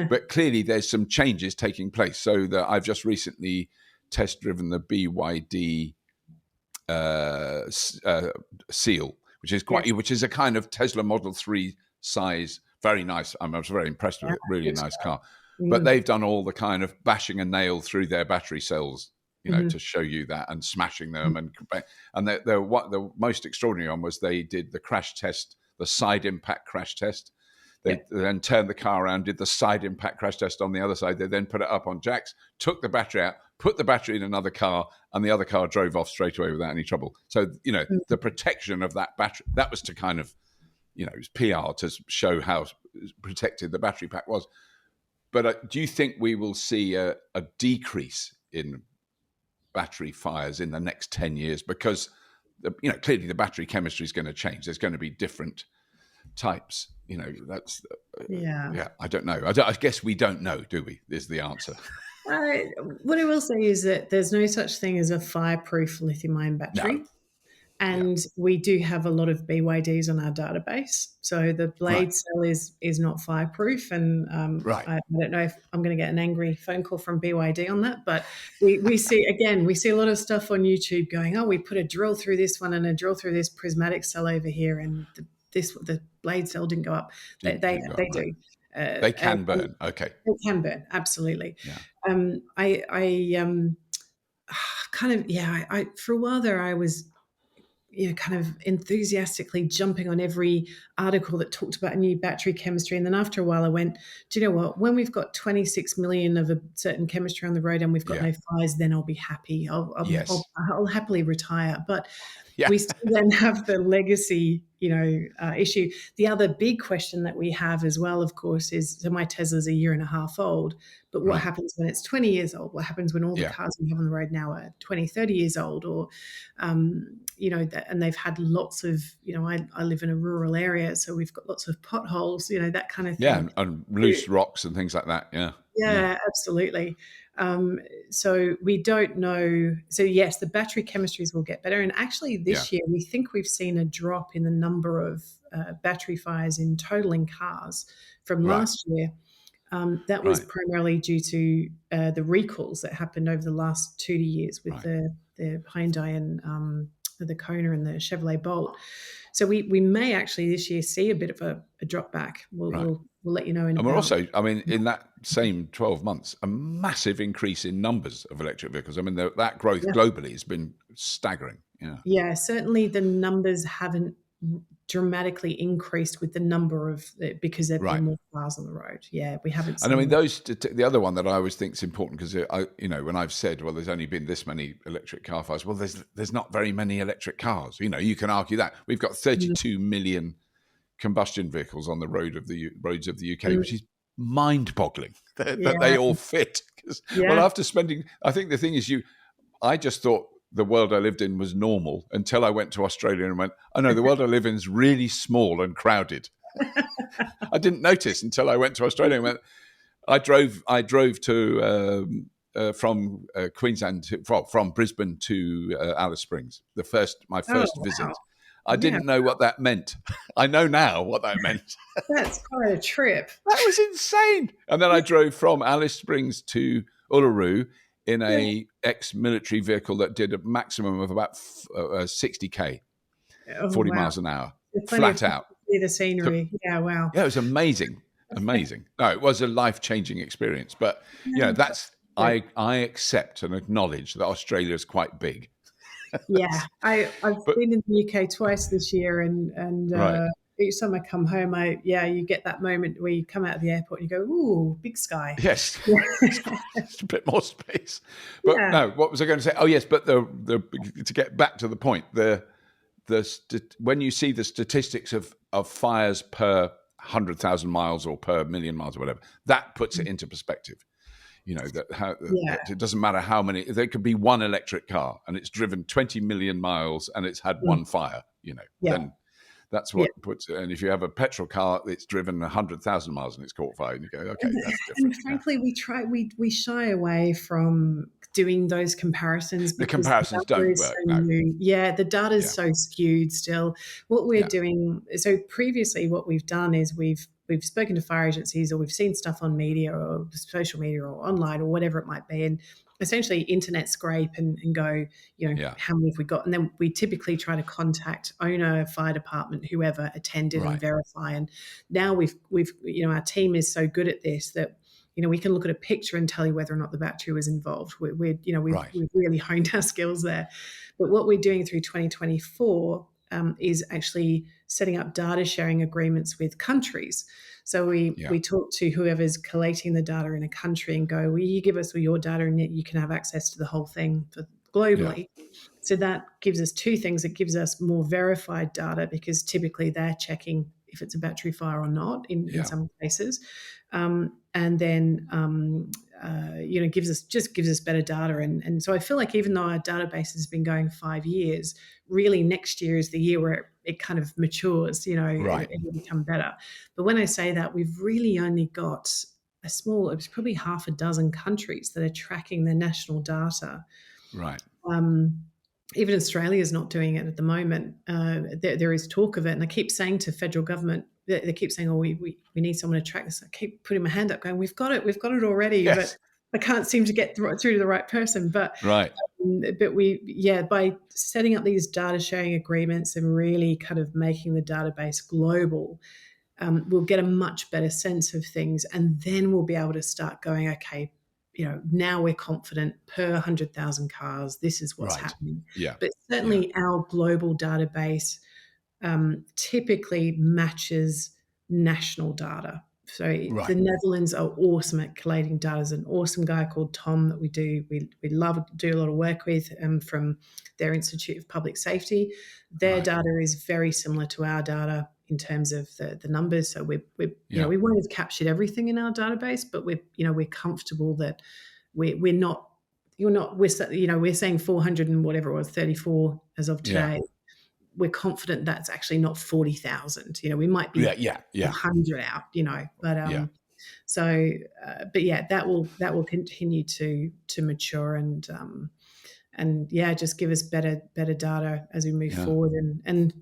But clearly there's some changes taking place. So that I've just recently test driven the BYD Seal, which is a kind of Tesla Model 3 size, very nice. I was very impressed with it, really a nice car. But they've done all the kind of bashing a nail through their battery cells, to show you that, and smashing them. And what the most extraordinary one was they did the crash test, the side impact crash test. They then turned the car around, did the side impact crash test on the other side. They then put it up on jacks, took the battery out, put the battery in another car, and the other car drove off straight away without any trouble. So, the protection of that battery, that was to kind of, it was PR to show how protected the battery pack was. But do you think we will see a decrease in battery fires in the next 10 years? Because, clearly the battery chemistry is going to change. There's going to be different types. That's I don't know. I guess we don't know, do we? Is the answer. What I will say is that there's no such thing as a fireproof lithium-ion battery. No. And we do have a lot of BYDs on our database. So the blade cell is not fireproof. And I don't know if I'm going to get an angry phone call from BYD on that. But we see a lot of stuff on YouTube going, we put a drill through this one and a drill through this prismatic cell over here. And the blade cell didn't go up. They do. They can burn. Okay. They can burn. Absolutely. Yeah. I for a while there, I was kind of enthusiastically jumping on every article that talked about new battery chemistry. And then after a while I went, do you know what? When we've got 26 million of a certain chemistry on the road and we've got no fires, then I'll be happy. I'll happily retire. But we still then have the legacy, issue. The other big question that we have as well, of course, is, so my Tesla's a year and a half old, but what happens when it's 20 years old? What happens when all the cars we have on the road now are 20, 30 years old? Or, and they've had lots of, I live in a rural area, so we've got lots of potholes, that kind of thing. Yeah, and loose rocks and things like that, Yeah, absolutely. So we don't know. So yes, the battery chemistries will get better. And actually this year, we think we've seen a drop in the number of battery fires in total in cars from last year. That was primarily due to the recalls that happened over the last 2 years with the Hyundai and the Kona and the Chevrolet Bolt. So we may actually this year see a bit of a drop back. We'll let you know. And we're also, in that same 12 months, a massive increase in numbers of electric vehicles. That growth globally has been staggering. Yeah, certainly the numbers haven't dramatically increased with the number of, because there've been more cars on the road. Yeah, we haven't seen. And the other one that I always think is important, because when I've said, well, there's only been this many electric car fires, well, there's not very many electric cars. You can argue that we've got 32 million combustion vehicles on the roads of the UK, which is mind-boggling that they all fit. Well, after spending, I think the thing is, I just thought the world I lived in was normal until I went to Australia and went, oh no, the world I live in is really small and crowded. I didn't notice until I went to Australia and went, I drove to from Queensland from Brisbane to Alice Springs. My first visit. I didn't know what that meant. I know now what that meant. That's quite a trip. That was insane. And then I drove from Alice Springs to Uluru in a ex-military vehicle that did a maximum of about 60k, 40 miles an hour, flat out. See the scenery. Yeah, wow. Yeah, it was amazing. Amazing. No, it was a life-changing experience. But, I accept and acknowledge that Australia is quite big. Yeah, I've been in the UK twice this year, and each time I come home, you get that moment where you come out of the airport and you go, ooh, big sky. Yes, it's a bit more space. But no, what was I going to say? Oh yes, but to get back to the point, when you see the statistics of fires per 100,000 miles or per million miles or whatever, that puts it into perspective. That it doesn't matter how many. There could be one electric car and it's driven 20 million miles and it's had one fire. Then That's Yeah. what puts it. And if you have a petrol car that's driven 100,000 miles and it's caught fire, and you go, okay, that's And different. frankly, we shy away from doing those comparisons The because the comparisons data don't is so work. No. new. Yeah, the data is Yeah. so skewed still. What we're Yeah. doing, so previously what we've done is we've spoken to fire agencies, or we've seen stuff on media or social media or online or whatever it might be, and essentially internet scrape and go, Yeah. how many have we got? And then we typically try to contact owner, fire department, whoever attended, and Right. verify. And now we've our team is so good at this that we can look at a picture and tell you whether or not the battery was involved. We've Right. really honed our skills there. But what we're doing through 2024 is actually setting up data sharing agreements with countries. So we talk to whoever's collating the data in a country and go, well, you give us your data and you can have access to the whole thing globally. Yeah. So that gives us two things. It gives us more verified data because typically they're checking if it's a battery fire or not in some cases. And then gives us better data. And so I feel like even though our database has been going 5 years, really next year is the year where it kind of matures, Right. it will become better. But when I say that, we've really only got it was probably half a dozen countries that are tracking their national data. Right. Even Australia is not doing it at the moment. There is talk of it, and I keep saying to federal government, they keep saying, "Oh, we need someone to track this." I keep putting my hand up, going, "We've got it already," Yes. but I can't seem to get through to the right person. But Right. by setting up these data sharing agreements and really kind of making the database global, we'll get a much better sense of things, and then we'll be able to start going, okay, now we're confident per 100,000 cars, this is what's Right. happening. Yeah. But certainly our global database typically matches national data. So the Right. Netherlands are awesome at collating data. There's an awesome guy called Tom that we love to do a lot of work with from their Institute of Public Safety. Their Right. data is very similar to our data in terms of the numbers. So we Yeah. we won't have captured everything in our database, but we're comfortable that we're not. We're saying 400 and whatever it was, 34 as of Yeah. today. We're confident that's actually not 40,000. We might be Yeah. Yeah. 100 out. But Yeah. but yeah, that will continue to mature and just give us better data as we move Yeah. forward. And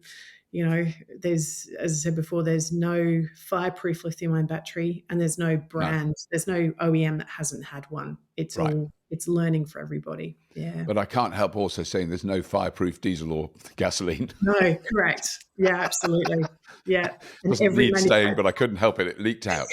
there's, as I said before, there's no fireproof lithium-ion battery, and there's no No. brand, there's no OEM that hasn't had one. Right. It's learning for everybody. Yeah. But I can't help also saying there's no fireproof diesel or gasoline. No, correct. Yeah, absolutely. Yeah. And Doesn't every need saying, but I couldn't help it. It leaked out.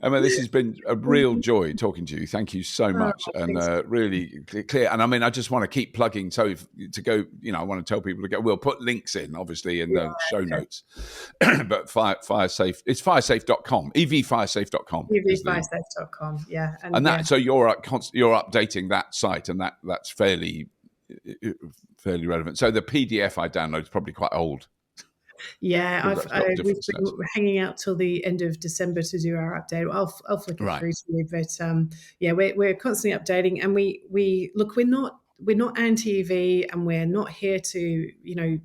Emma, this has been a real joy talking to you. Thank you so much, and really clear. And I mean, I just want to keep plugging. So to go, I want to tell people to go. We'll put links in, obviously, in the show notes. But Firesafe, it's firesafe.com, evfiresafe.com. eVFiresafe.com. Yeah. And that, so you're updating that site, and that's fairly relevant. So the PDF I download is probably quite old. Yeah, we've been stats. hanging out till the end of December to do our update. I'll flick it through to you, but we're constantly updating, and we look, we're not anti-EV, and we're not here to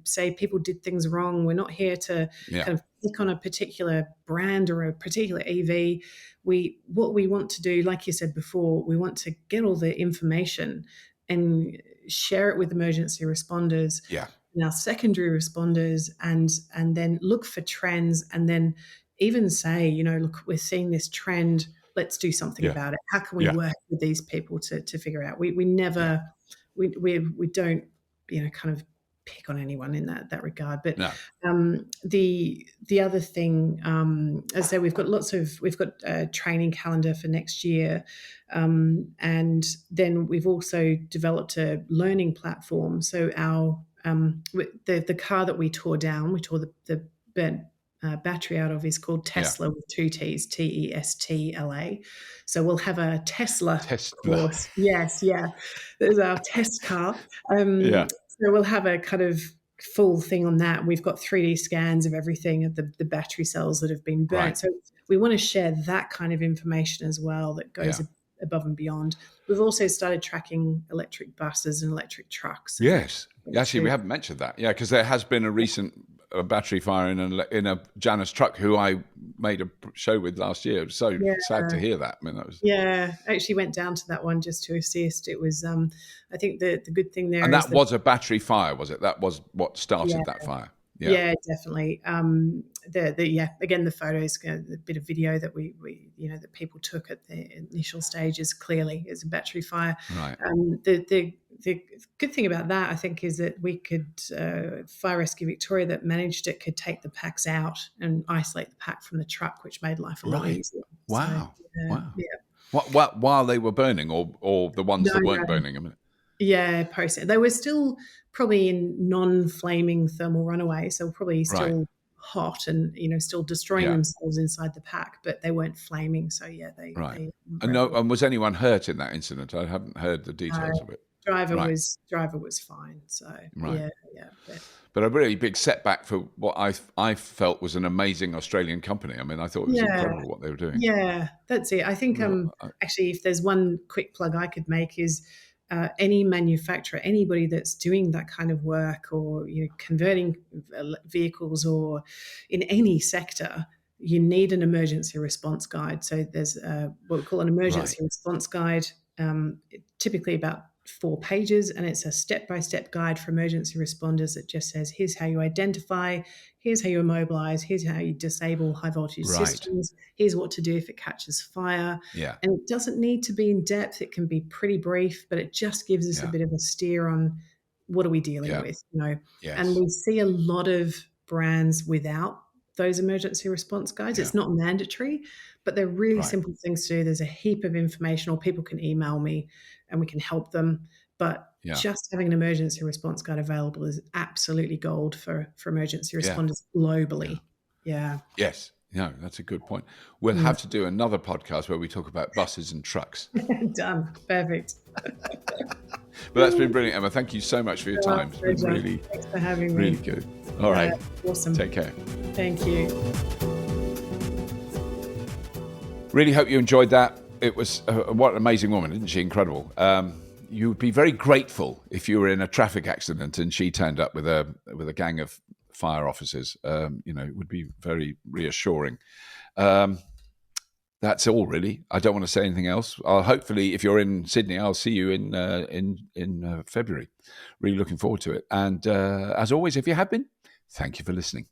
say people did things wrong. We're not here to kind of pick on a particular brand or a particular EV. What we want to do, like you said before, we want to get all the information and share it with emergency responders. Yeah. And our secondary responders, and then look for trends, and then even say, look, we're seeing this trend. Let's do something about it. How can we work with these people to figure out? We never we don't kind of pick on anyone in that regard. But the other thing, as I say, we've got a training calendar for next year, and then we've also developed a learning platform. So our the car that we tore down, we tore the burnt battery out of, is called Tesla with two T's, TESTLA. So we'll have a Tesla course. Yes, yeah. There's our test car. So we'll have a kind of full thing on that. We've got 3D scans of everything, of the battery cells that have been burnt. Right. So we want to share that kind of information as well, that goes above and beyond. We've also started tracking electric buses and electric trucks. Yes. Actually, we haven't mentioned that. Yeah, because there has been a recent battery fire in a Janus truck who I made a show with last year. It was so sad to hear that. I mean, that was... Yeah, I actually went down to that one just to assist. It was, I think the good thing there and is that was a battery fire, was it? That was what started that fire. Yeah, definitely. Again, the photos, the bit of video that we that people took at the initial stages clearly is a battery fire. Right. The good thing about that, I think, is that we could Fire Rescue Victoria that managed it could take the packs out and isolate the pack from the truck, which made life a lot easier. Wow. So, wow. Yeah. What while they were burning, or the ones that weren't burning? I mean, yeah, post they were still probably in non-flaming thermal runaway, so probably still hot and still destroying themselves inside the pack, but they weren't flaming. So yeah, they and was anyone hurt in that incident? I haven't heard the details of it. Driver was fine. So yeah. But a really big setback for what I felt was an amazing Australian company. I mean, I thought it was incredible what they were doing. Yeah, that's it. I think actually, if there's one quick plug I could make is any manufacturer, anybody that's doing that kind of work or converting vehicles or in any sector, you need an emergency response guide. So there's what we call an emergency response guide, typically about 4 pages, and it's a step-by-step guide for emergency responders that just says, here's how you identify, here's how you immobilize, here's how you disable high voltage systems, here's what to do if it catches fire. And it doesn't need to be in depth. It can be pretty brief, but it just gives us a bit of a steer on what are we dealing with, And we see a lot of brands without those emergency response guides. It's not mandatory, but they're really simple things to do. There's a heap of information, or people can email me and we can help them. But just having an emergency response guide available is absolutely gold for emergency responders globally. Yes. No, that's a good point. We'll have to do another podcast where we talk about buses and trucks. Done. Perfect. But that's been brilliant, Emma. Thank you so much for your time. It's been really, thanks for having me. Really good. All right. Awesome. Take care. Thank you. Really hope you enjoyed that. It was what an amazing woman, isn't she? Incredible. You would be very grateful if you were in a traffic accident and she turned up with a gang of fire officers. It would be very reassuring. That's all, really. I don't want to say anything else. Hopefully, if you're in Sydney, I'll see you in February. Really looking forward to it. And as always, if you have been, thank you for listening.